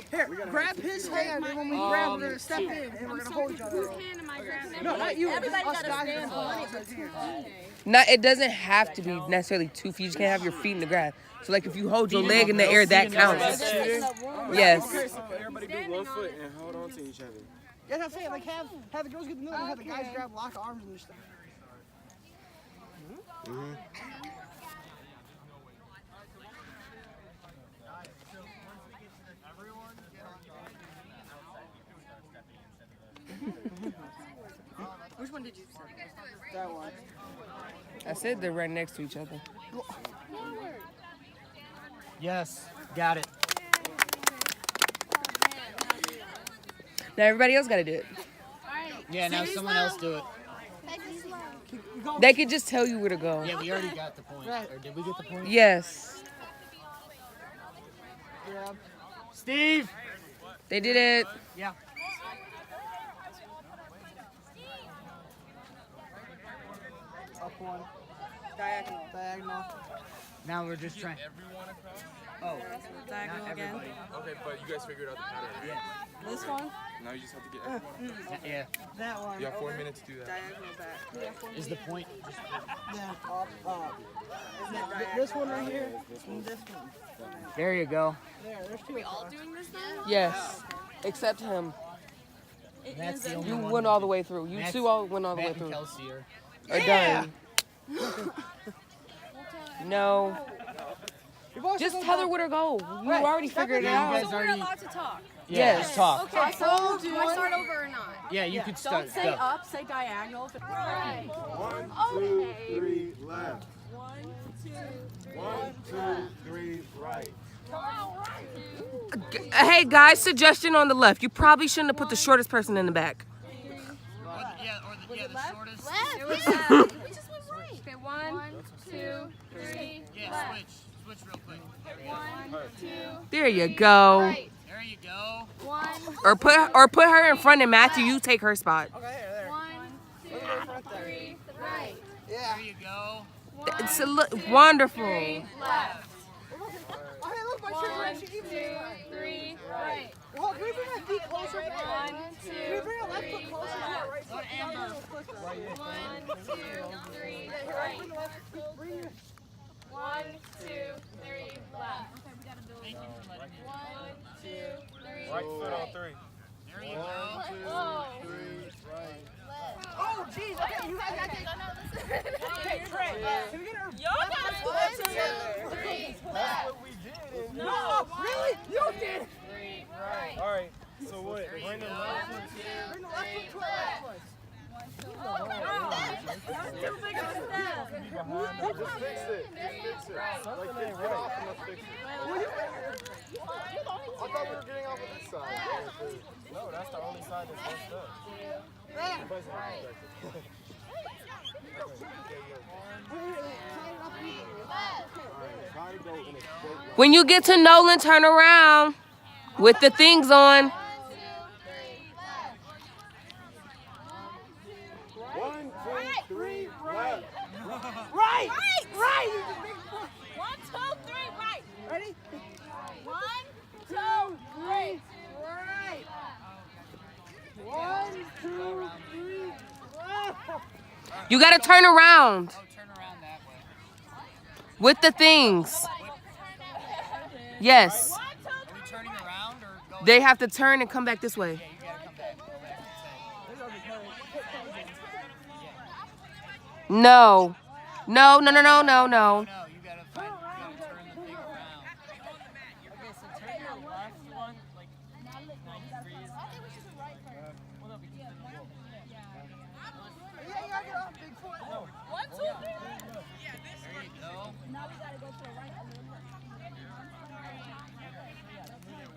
K: Here, grab his hand, and when we grab, we're gonna step in, and we're gonna hold each other.
T: Whose hand am I grabbing?
K: No, not you.
T: Everybody
K: Us
T: gotta
K: guys are
T: stand
K: gonna
T: on
K: hold
T: it.
K: each other.
B: It doesn't have to be necessarily 2 feet. You just can't have your feet in the grass. So like if you hold your leg in the air, that counts. Yes.
H: Everybody do one foot and hold on to each other.
K: Yeah, that's what I'm saying. Like have the girls get in the middle, and have the guys grab, lock arms, and stuff. Which one did you say? That one.
B: I said they're right next to each other.
L: Yes, got it.
B: Now everybody else got to do it.
L: Yeah, now someone else do it.
B: They could just tell you where to go.
L: Yeah, we already got the point. Or did we get the point?
B: Yes.
L: Steve!
B: They did it.
L: Yeah.
K: Up one. Diagonal. Diagonal.
L: Now we're just trying. Oh,
K: Diagonal
L: not
K: again.
L: everybody.
H: Okay, but you guys figured out the pattern.
L: Yeah.
K: This one.
H: Now you just have to get everyone.
L: Yeah.
K: That one.
H: You have 4
K: over.
H: minutes to do that.
K: Diagonal back.
L: Is the point just
K: Yeah. Up. This one right here. And this one.
L: There you go.
K: There's two.
T: Are we all doing this now?
B: Yes. Except him.
L: That's the only
B: You
L: one.
B: went all the way through. You
L: Matt-
B: two all went all the way
L: Matt and
B: through.
L: Kelsey are.
B: Are done. No. Just tell her where to go. You already figured it
L: Yeah, you
B: out.
L: guys
T: We're
L: already.
T: allowed to talk.
L: Yeah,
B: Yes.
L: just talk.
T: Okay, so do I start over or not?
L: Yeah, you could start.
G: Don't say
L: go.
G: up, say diagonal.
T: Right.
H: 1,
T: Okay.
H: 2, 3, left.
G: 1, 2,
H: 1, 2, 3, right.
B: Hey guys, suggestion on the left. You probably shouldn't have put the shortest person in the back.
L: Yeah, or the shortest.
T: Left. We just went right. Okay, 1, 2, 3.
L: Yeah,
T: left.
L: switch real quick.
T: 1, 2.
B: There you go.
T: Right.
L: There you go.
T: 1.
B: Or put her in front and Matthew, you take her spot.
K: Okay, there.
T: 1, 2, 3. Right.
K: Yeah.
L: There you go.
B: It's wonderful.
T: 3. Left.
K: Oh, hey, look, my shirt
T: 1,
K: actually
T: 2,
K: even.
T: 3. Right.
K: Well, can we bring my feet closer?
T: 1, 2,
K: Can we bring our left foot
T: 3.
K: closer to our right foot?
T: Left. 1, 2, 3. Right.
K: Bring the left foot. Bring your.
T: 1, 2, 3. Left. Okay, we gotta build. 1, 2, 3.
H: Right foot on 3.
L: There you go.
H: 1, 2, 3, right.
K: Oh, jeez. Okay, you guys got to. Okay, Trey. Can we get her?
G: Y'all gotta split together.
T: 3.
H: That's what we did.
K: No, really? You did.
T: 3. Right.
H: All right. So what? Bring the left foot.
K: Bring the left foot to our right foot.
G: That's too big of a step.
H: Just fix it. Just fix it. Something ain't right. Let's fix it. I thought we were getting off of this side. No, that's the only side that's messed up. Try to go in
B: When you get to Nolan, turn around with the things on.
K: 1, 2, 3, right. Right. Right.
E: 1, 2, 3, right.
K: Ready?
E: 1, 2, 3, right.
K: 1, 2, 3, right.
B: You gotta turn around. With the things. Yes.
L: Are we turning around or going?
B: They have to turn and come back this way. No. No, no, no, no, no, no.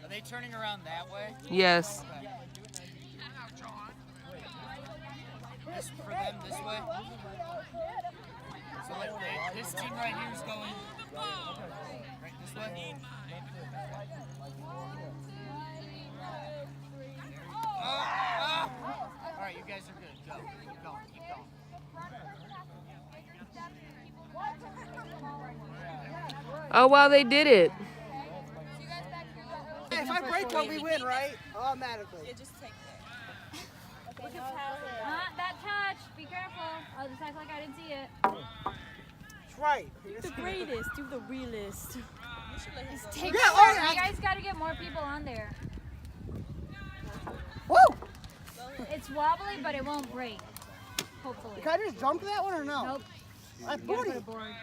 L: Are they turning around that way?
B: Yes.
L: This for them this way? So like this team right here is going right this way? Alright, you guys are good. Go. Keep going. Keep going.
B: Oh, well, they did it.
K: If I break one, we win, right? Automatically.
E: Yeah, just take that.
C: Okay, not that touch. Be careful. I'll just act like I didn't see it.
K: That's right.
E: Do the greatest. Do the realest.
C: Just take
K: Yeah,
C: it.
K: all right.
C: You guys got to get more people on there.
K: Woo!
C: It's wobbly, but it won't break. Hopefully.
K: Can I just jump that one or no?
C: Nope.
K: My
C: You gotta
K: booty.
C: put a board.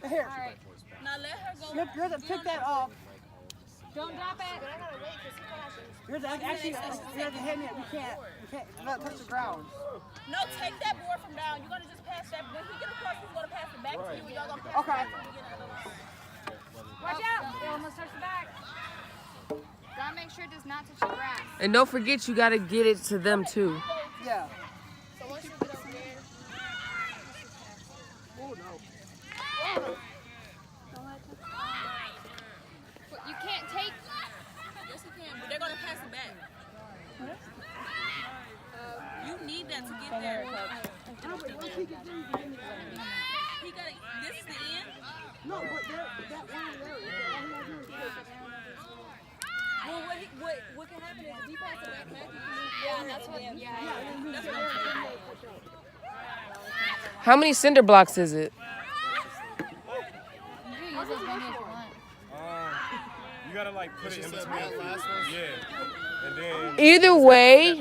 K: Here.
C: All right.
E: Now let her go.
K: You have to pick that up.
C: Don't drop it.
K: You have to actually, you have to hit me. You can't let it touch the ground.
E: No, take that board from down. You're gonna just pass that. When he get across, he's gonna pass it back to you. Y'all gonna pass it back to him again.
C: Watch out. It almost touched the back.
V: Gotta make sure it does not touch the grass.
B: And don't forget, you got to get it to them, too.
K: Yeah.
V: So once you get over there.
K: Oh, no.
V: You can't take.
E: Yes, you can, but they're gonna pass it back. You need that to get there. He got it. This is the end.
K: No, but that one there.
E: Well, what can happen is if he passes it back, you can move.
V: Yeah, that's what.
E: That's what I'm saying.
B: How many cinder blocks is it?
C: You can use as many as you want.
N: You gotta like put it in between. Yeah. And then
B: Either way,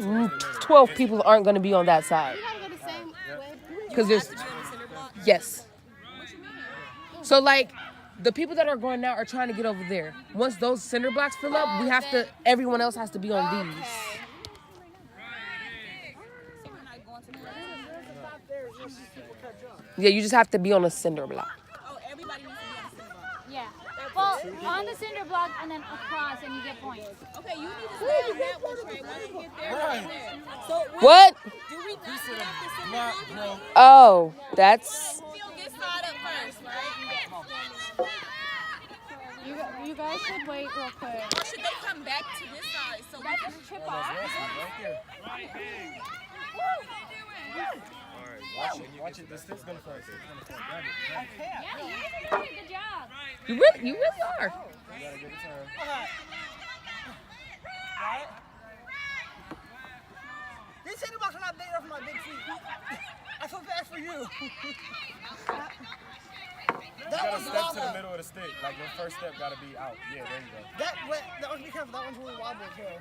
B: 12 people aren't going to be on that side.
V: You gotta go the same way.
B: Because there's... Yes. So, like, the people that are going now are trying to get over there. Once those cinder blocks fill up, we have to... Everyone else has to be on these. Yeah, you just have to be on a cinder block.
E: Oh, everybody needs to be on the cinder block.
C: Yeah. Well, on the cinder block and then across, and you get points.
E: Okay, you need to stay on that one, Trey. Once you get there, right there. So
B: What?
E: Do we not get off the cinder block?
B: Oh, that's...
E: We'll get started up first, right?
C: You guys should wait real quick.
E: Or should they come back to this side? So we can
C: chip off.
N: watch it. This thing's gonna fall.
C: Yeah, you guys are doing a good job.
B: You really are.
N: You gotta give it to her.
K: Right? These cinder blocks are not big enough for my big feet. I feel bad for you.
N: You gotta step to the middle of the stick. Like your first step gotta be out. Yeah, there you go.
K: That one's be careful. That one's really wobbly too.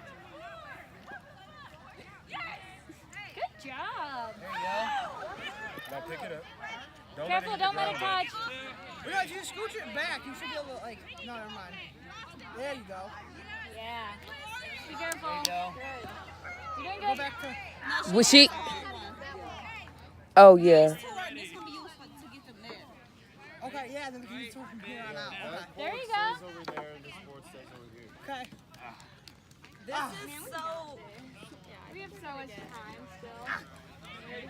C: Good job.
N: There you go. Now pick it up.
C: Careful, don't let it touch.
K: Yeah, if you scooch it back, you should be able to, like, no, never mind. There you go.
C: Yeah. Be careful.
L: There you go.
C: Good. You're doing
K: Go
C: good.
K: back to...
B: Was she... Oh, yeah.
E: this gonna be used to get them there.
K: Okay, yeah, then we can use two from here on out. Okay.
C: There you go.
N: Over there, and this board stays over here.
K: Okay.
E: This is so...
V: We have so much time still.
L: There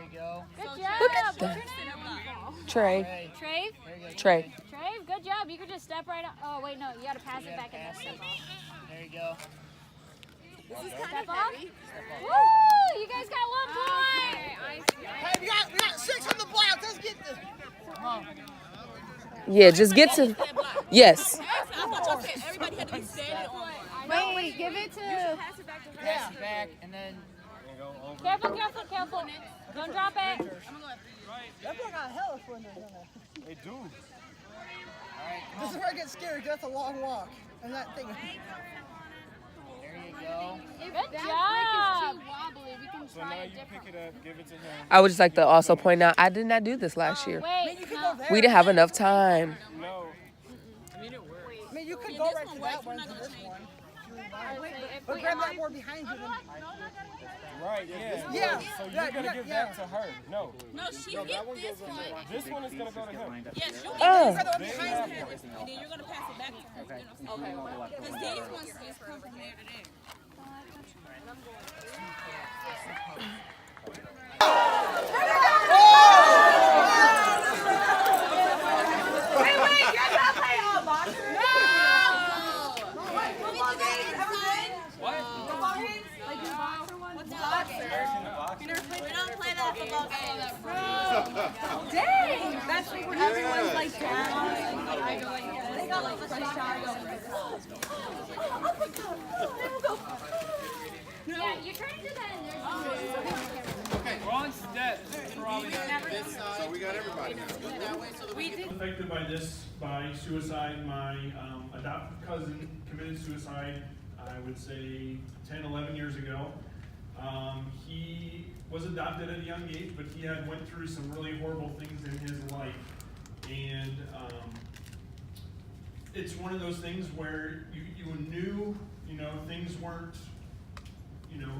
L: you go.
C: Good
E: So
C: job.
B: Look at
C: What's
B: that.
C: your name?
B: Trey.
C: Trey.
B: Trey.
C: Trey, good job. Caleb, you could just step right up. Oh, wait, no. You got to pass it back and then step off.
L: There you go.
C: Step off. Woo! You guys got 1 point.
K: Hey, we got 6 on the block. Let's get this.
L: Come on.
B: Yeah, just get to. Yes.
E: Everybody had to be standing on.
X: Wait, give it to.
L: Pass it back and then.
C: Careful. Don't drop it.
K: That boy got hella fun doing that.
N: They do.
K: This is where I get scared. That's a long walk. And that thing.
L: There you go.
C: Good
X: That
C: job.
X: brick is too wobbly. We can
N: So
X: try
N: now
X: it
N: you
X: different.
N: pick it up, give it to him.
B: I would just like to also point out I did not do this last year.
C: Wait,
B: We didn't have enough time.
N: No.
K: I mean, you could go right to that one, to this one. But grab that board behind you.
N: Right, yeah.
K: Yeah.
N: So you're going to give that to her. No.
E: No, she get this one.
N: This one is going to go to him.
E: Yes, you
B: Oh.
E: get this one behind her, and then you're gonna pass it back to her. Okay. Because these ones just come from there to there.
Y: Wait, you're not playing all boxers? No!
E: Football games, ever good?
N: What?
Y: Football games? Like your boxer ones? What's boxer?
E: We don't play that football games.
Y: Dang! That's like when everyone's like down. They got like fresh shots.
C: Yeah, you're trying to do that in there.
N: We're on step.
H: So we got everybody now.
J: Affected by this, by suicide. My adopted cousin committed suicide, I would say 10, 11 years ago. He was adopted at a young age, but he had went through some really horrible things in his life. And it's one of those things where you knew, things weren't,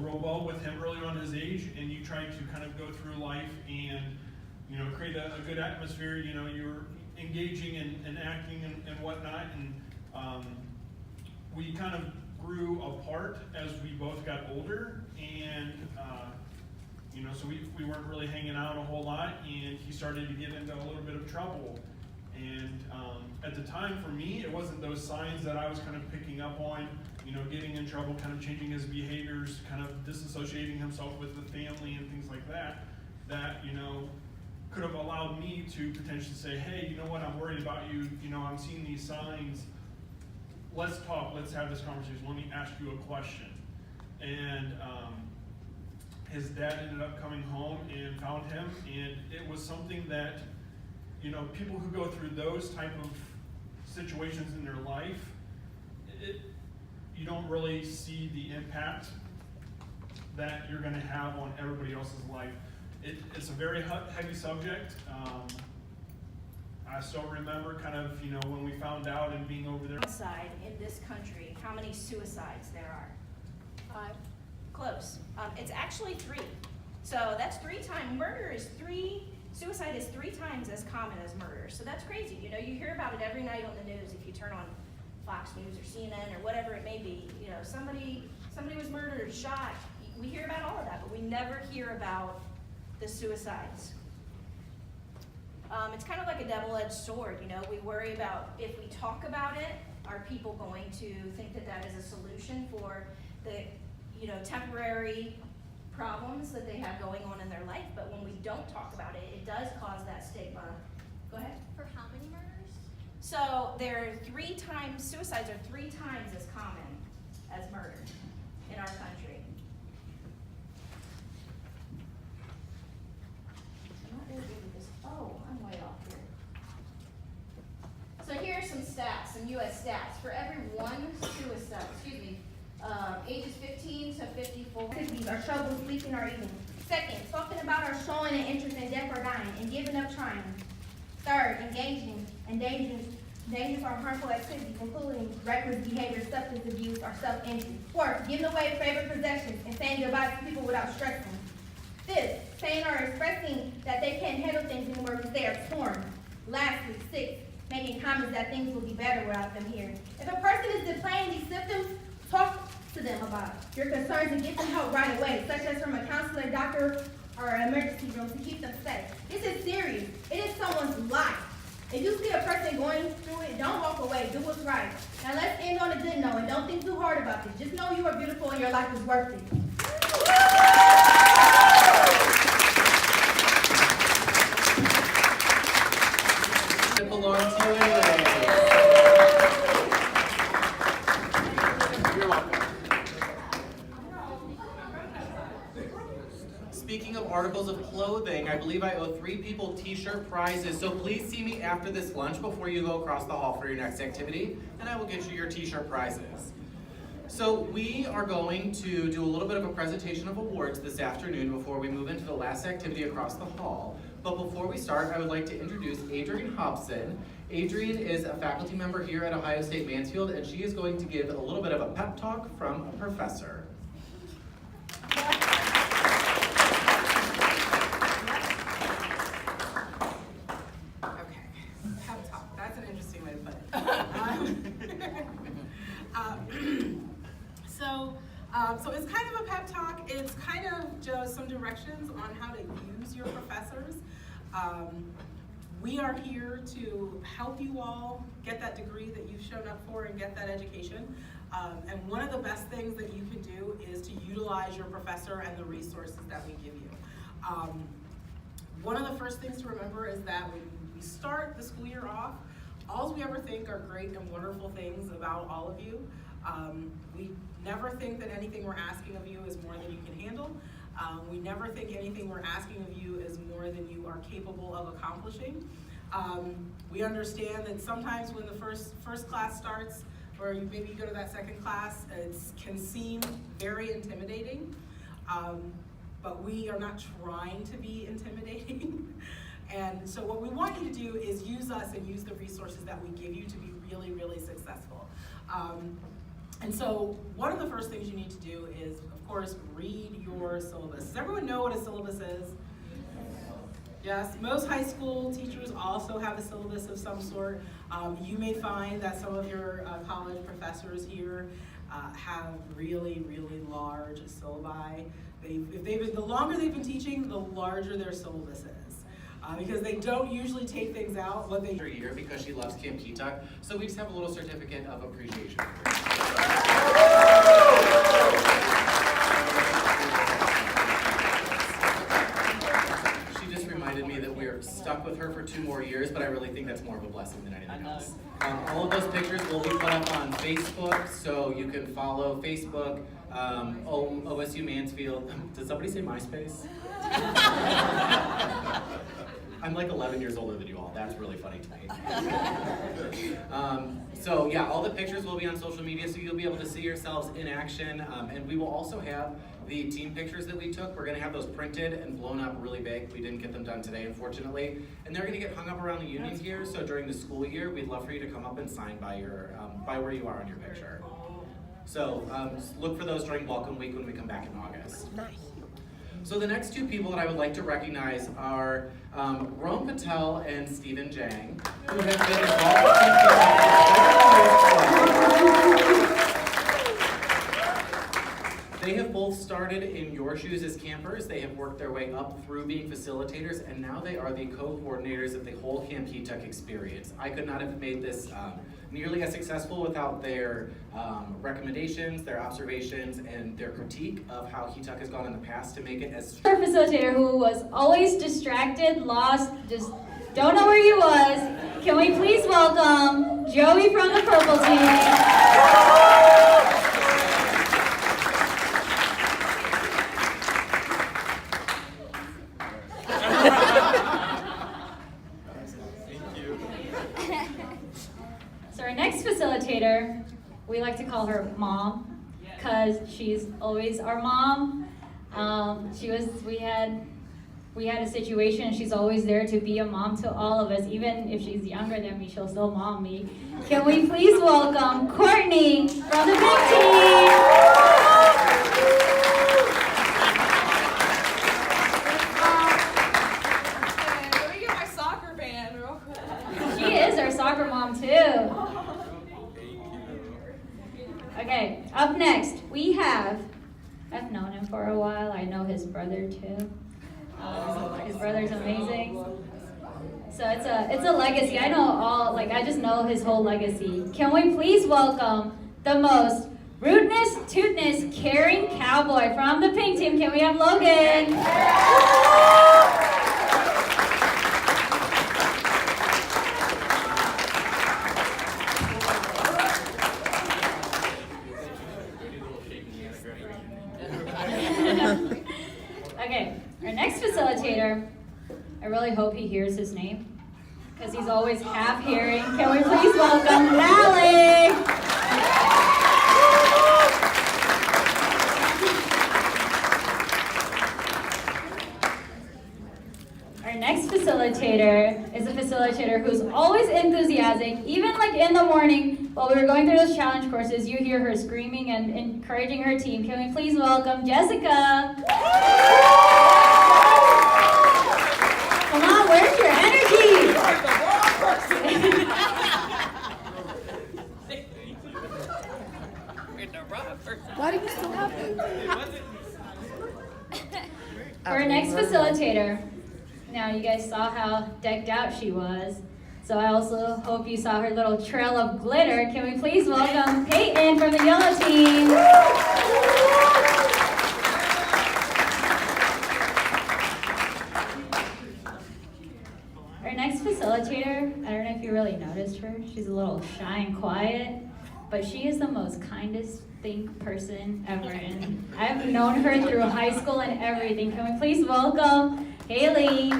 J: real well with him early on his age, and you tried to kind of go through life and, create a good atmosphere. You were engaging and acting and whatnot, and we kind of grew apart as we both got older, and so we weren't really hanging out a whole lot, and he started to get into a little bit of trouble. And at the time, for me, it wasn't those signs that I was kind of picking up on, getting in trouble, kind of changing his behaviors, kind of disassociating himself with the family and things like that, could have allowed me to potentially say, hey, you know what, I'm worried about you, I'm seeing these signs, let's talk, let's have this conversation, let me ask you a question. And his dad ended up coming home and found him, and it was something that, people who go through those type of situations in their life, you don't really see the impact that you're going to have on everybody else's life. It's a very heavy subject. I still remember kind of, when we found out and being over there.
O: Side in this country, how many suicides there are? 5. Close. It's actually 3. So that's 3 times. Suicide is 3 times as common as murder. So that's crazy. You hear about it every night on the news. If you turn on Fox News or CNN or whatever it may be, somebody was murdered or shot. We hear about all of that, but we never hear about the suicides. It's kind of like a double-edged sword. We worry about if we talk about it, are people going to think that is a solution for the temporary problems that they have going on in their life? But when we don't talk about it, it does cause that stigma. Go ahead.
X: For how many murders?
O: So suicides are 3 times as common as murder in our country. I'm not really good with this. Oh, I'm way off here. So here are some stats, some U.S. stats. For every 1 suicide, ages 15 to 54.
I: Our trouble sleeping or eating.
P: Second, talking about or showing an interest in death or dying and giving up trying. Third, engaging in dangerous or harmful activities, including reckless behavior, substance abuse, or self-injury. Fourth, giving away favorite possessions and saying goodbye to people without stressing. Fifth, saying or expressing that they can't handle things anymore because they are torn. Lastly, sixth, making comments that things will be better without them here. If a person is displaying these symptoms, talk to them about your concerns and get them help right away, such as from a counselor, doctor, or an emergency room to keep them safe. This is serious. It is someone's life. If you see a person going through it, don't walk away. Do what's right. Now let's end on a good note and don't think too hard about this. Just know you are beautiful and your life is worth it.
M: It belongs to you anyway. You're welcome. Speaking of articles of clothing, I believe I owe 3 people t-shirt prizes, so please see me after this lunch before you go across the hall for your next activity, and I will get you your t-shirt prizes. So we are going to do a little bit of a presentation of awards this afternoon before we move into the last activity across the hall. But before we start, I would like to introduce Adrienne Hobson. Adrienne is a faculty member here at Ohio State Mansfield, and she is going to give a little bit of a pep talk from a professor.
D: So it's kind of a pep talk. It's kind of just some directions on how to use your professors. We are here to help you all get that degree that you've shown up for and get that education. And one of the best things that you can do is to utilize your professor and the resources that we give you. One of the first things to remember is that when we start the school year off, all we ever think are great and wonderful things about all of you. We never think that anything we're asking of you is more than you can handle. We never think anything we're asking of you is more than you are capable of accomplishing. We understand that sometimes when the first class starts, or maybe you go to that second class, it can seem very intimidating, but we are not trying to be intimidating. And so what we want you to do is use us and use the resources that we give you to be really, really successful. And so one of the first things you need to do is, of course, read your syllabus. Does everyone know what a syllabus is? Yes, most high school teachers also have a syllabus of some sort. You may find that some of your college professors here have really, really large syllabi. The longer they've been teaching, the larger their syllabus is. Because they don't usually take things out what they
M: year because she loves Camp Hetuck, so we just have a little certificate of appreciation. She just reminded me that we're stuck with her for 2 more years, but I really think that's more of a blessing than anything else. All of those pictures will be put up on Facebook, so you can follow Facebook, OSU Mansfield. Did somebody say MySpace? I'm like 11 years older than you all. That's really funny to me. So yeah, all the pictures will be on social media, so you'll be able to see yourselves in action. And we will also have the team pictures that we took. We're gonna have those printed and blown up really big. We didn't get them done today, unfortunately. And they're gonna get hung up around the union here. So during the school year, we'd love for you to come up and sign by your by where you are on your picture. So look for those during Welcome Week when we come back in August.
B: Nice.
M: So the next 2 people that I would like to recognize are Ron Patel and Stephen Jang, who have been involved. They have both started in your shoes as campers. They have worked their way up through being facilitators, and now they are the co-coordinators of the whole Camp Hetuck experience. I could not have made this nearly as successful without their recommendations, their observations, and their critique of how Hetuck has gone in the past to make it as...
C: Our facilitator who was always distracted, lost, just don't know where he was. Can we please welcome Joey from the purple team. So our next facilitator, we like to call her Mom, because she's always our mom. We had a situation, and she's always there to be a mom to all of us. Even if she's younger than me, she'll still mom me. Can we please welcome Courtney from the big team?
F: Let me get my soccer band real quick.
C: She is our soccer mom too. Okay, up next we have, I've known him for a while. I know his brother too. His brother's amazing. So it's a legacy. I know I just know his whole legacy. Can we please welcome the most rudeness, tootness, caring cowboy from the pink team? Can we have Logan? Okay, our next facilitator, I really hope he hears his name, because he's always half hearing. Can we please welcome Lally? Our next facilitator is a facilitator who's always enthusiastic, even like in the morning while we were going through those challenge courses, you hear her screaming and encouraging her team. Can we please welcome Jessica? Come on, where's your energy?
B: Why do you still have it?
C: For our next facilitator, now you guys saw how decked out she was, so I also hope you saw her little trail of glitter. Can we please welcome Peyton from the yellow team? Our next facilitator, I don't know if you really noticed her. She's a little shy and quiet, but she is the most kindest person ever. And I've known her through high school and everything. Can we please welcome Haley?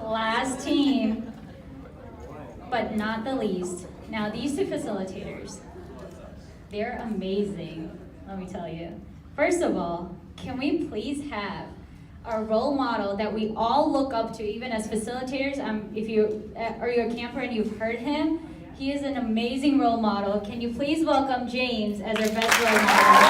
C: Last team, but not the least. Now these two facilitators, they're amazing, let me tell you. First of all, can we please have a role model that we all look up to, even as facilitators? If you're a camper and you've heard him, he is an amazing role model. Can you please welcome James as our best role model?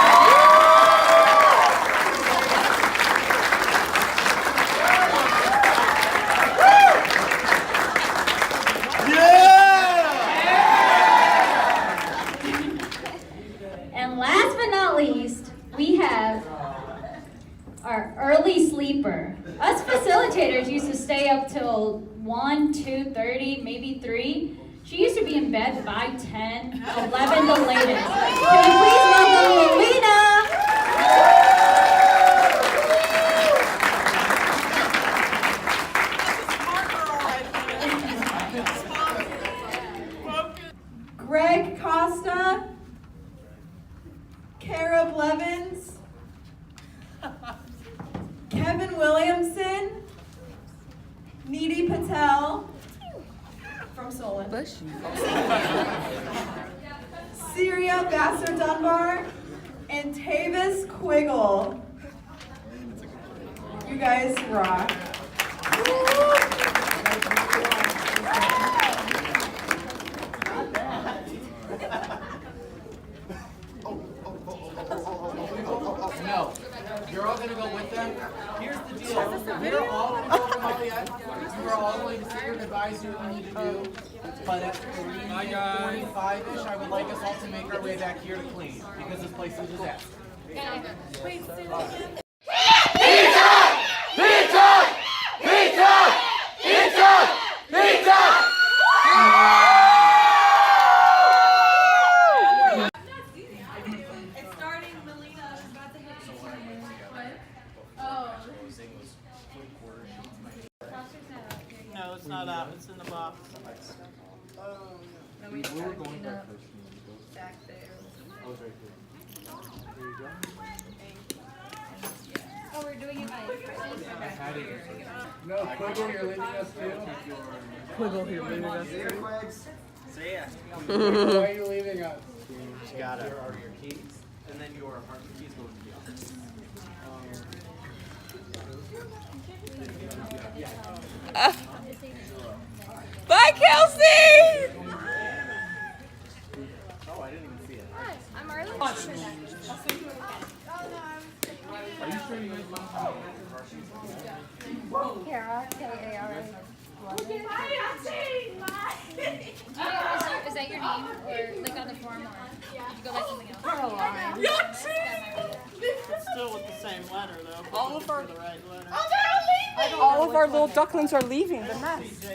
C: And last but not least, we have our early sleeper. Us facilitators used to stay up till 1, 2:30, maybe 3. She used to be in bed by 10, 11 the latest. Can you please welcome Lolita?
Q: Greg Costa, Cara Blevins, Kevin Williamson, Needy Patel from Solon, Syria Vassar Dunbar, and Tavis Quiggle. You guys rock.
M: No, you're all gonna go with them. Here's the deal. We're all gonna go over Mollyette. You are all going to sit here and advise you what we need to do. But at 3:45-ish, I would like us all to make our way back here to clean, because this place is a disaster.
Q: Wait, say that again.
K: No, it's not out. It's in the box.
V: No, we were going back there.
N: Oh, it's right there. Here you go.
V: Oh, we're doing it by
N: No, Quiggle, you're leaving us too.
B: Quiggle, you're leaving us too.
N: See ya. Why are you leaving us?
M: You got it. Here are your keys, and then your apartment keys go into the office.
B: Bye, Kelsey!
M: Oh, I didn't even see it.
V: Hi, I'm Arlen.
N: Are you sure you guys want to
V: Kara, K-A-R-A.
E: Bye,
V: Is that
C: write your name or like on the form, or did you go by something else?
K: Caroline.
L: It's still with the same letter though.
K: All of our-
L: the right letter.
K: All of our little ducklings are leaving the nest.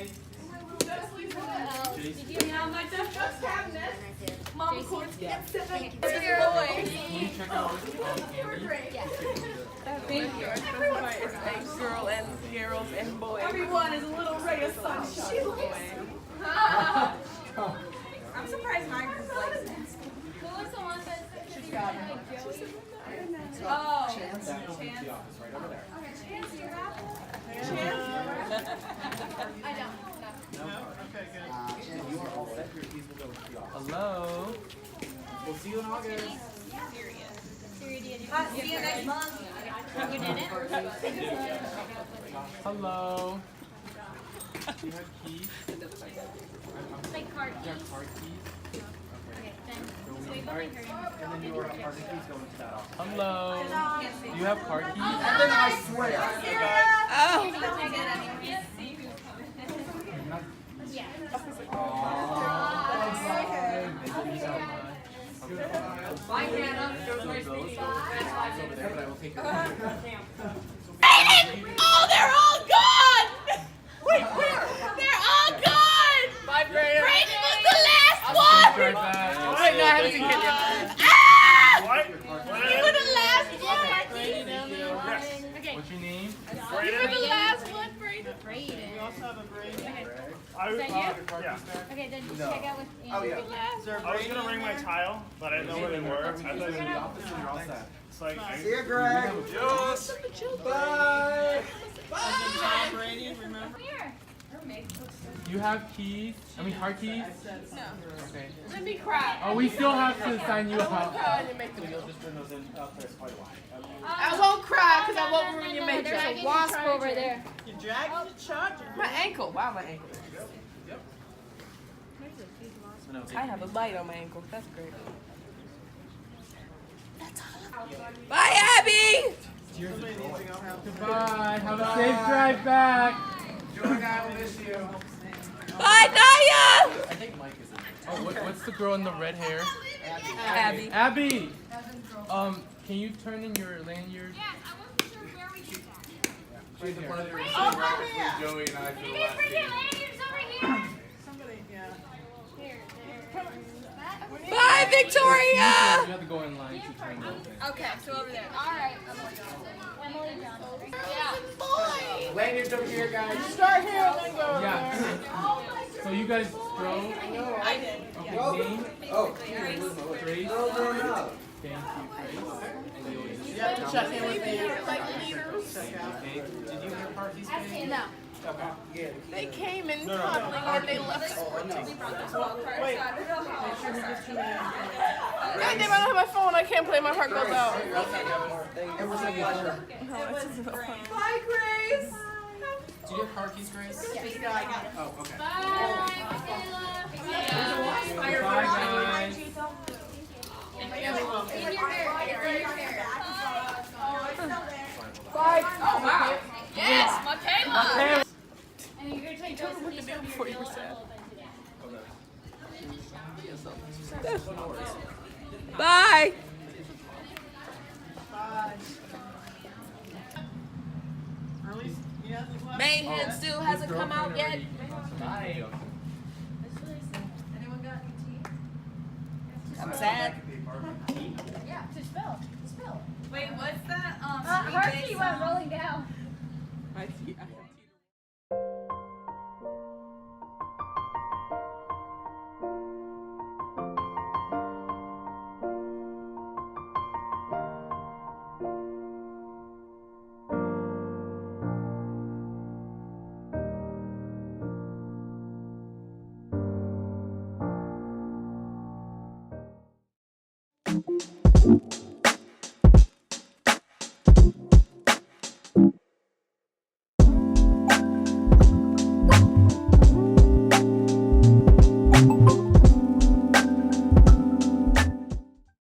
E: My desk just cabinet. Mama Court's get civic.
M: Can you check out
B: Thank you. I specify it's a girl and girls and boys.
E: Everyone is a little ray of sunshine.
K: I'm surprised my group likes it.
E: Who was the one that said
K: She's got it.
E: Oh,
M: Chance? The office right over there.
E: Chance, you rap?
F: I don't.
M: No? Okay, good. You are all set. Your keys will go with the office. Hello. We'll see you in August.
E: See you next month.
C: You did it?
M: Hello. Do you have keys?
C: Like card
M: Do you have card keys?
C: Okay, then
M: Alright,
C: behind her.
M: and then your card keys go into that office. Hello. Do you have card keys?
K: And then I swear.
E: Bye, Hannah. It was nice meeting you.
M: Over there, but I will take your
E: Oh, they're all gone! Wait, where? They're all gone!
L: Bye, Brayden.
E: Brayden was the last one!
M: Right back.
L: Wait, no, I haven't seen him yet.
E: Ah!
N: What?
E: You were the last one!
C: Okay.
M: What's your name?
E: You were the last one, Brayden.
C: Brayden.
L: We also have a Brayden.
C: Okay.
N: I
C: Is
N: was,
C: that you?
N: yeah.
C: Okay, then just check out with
M: Oh, yeah.
L: Is there a
N: I was
L: Brayden
N: gonna ring
L: in
N: my
L: there?
N: tile, but I didn't know where they were. I thought
M: In the office and you're all set.
N: it's like
K: See ya, Greg.
N: Yes.
K: Bye.
L: Tom Brady, remember?
C: Here.
M: You have keys? I mean, hard keys?
E: No.
M: Okay.
E: Let me cry.
M: Oh, we still have to sign you out.
H: You'll just bring those in up there quite wide.
E: I won't cry because I won't ruin your
C: There's
E: makeup.
C: a wasp over there.
L: You dragged the charger.
B: My ankle. Wow, my ankle. I have a bite on my ankle. That's great. Bye, Abby!
M: Goodbye. Have a safe drive back.
H: Jordan, I will miss you.
B: Bye, Naya!
M: I think Mike is in there. Oh, what's the girl in the red hair?
B: Abby.
M: Abby! Can you turn in your lanyard?
F: Yeah, I wasn't sure where we did that.
M: Right here.
H: Joey and I for the
F: These
H: last
F: freaking
H: game.
F: lanyards over here.
L: Somebody, yeah.
B: Bye, Victoria!
M: You have to go in line to turn those in.
C: Okay, so over there. All right. Emily Johnson.
F: Yeah.
H: Lanyards over here, guys.
L: Start here and then go.
M: Yeah. So you guys throw.
L: I did.
M: Okay, name?
H: Oh,
M: Grace.
H: no, grown up.
M: Thank you, Grace. And you'll just-
L: You have to check in with me.
M: Okay. Did you get part keys?
C: No.
M: Okay.
B: They came in cuddling and they left.
L: Wait.
B: God damn, I don't have my phone. I can't play. My heart goes out.
H: It was a pleasure.
K: Bye, Grace.
M: Do you have car keys, Grace?
L: Yeah, I got it.
M: Oh, okay.
F: Bye,
M: Bye, guys.
K: Bye.
E: Oh, wow. Yes, Michaela.
C: And you're going to take those
B: What to do before you were sad. Bye.
L: Or at least, he hasn't left.
B: Mayhem still hasn't come out yet.
M: Bye.
K: Anyone got any tea?
B: I'm sad.
C: Yeah, to spill. Spill.
E: Wait, what's that?
C: Her tea went rolling down.
B: I see.
A: You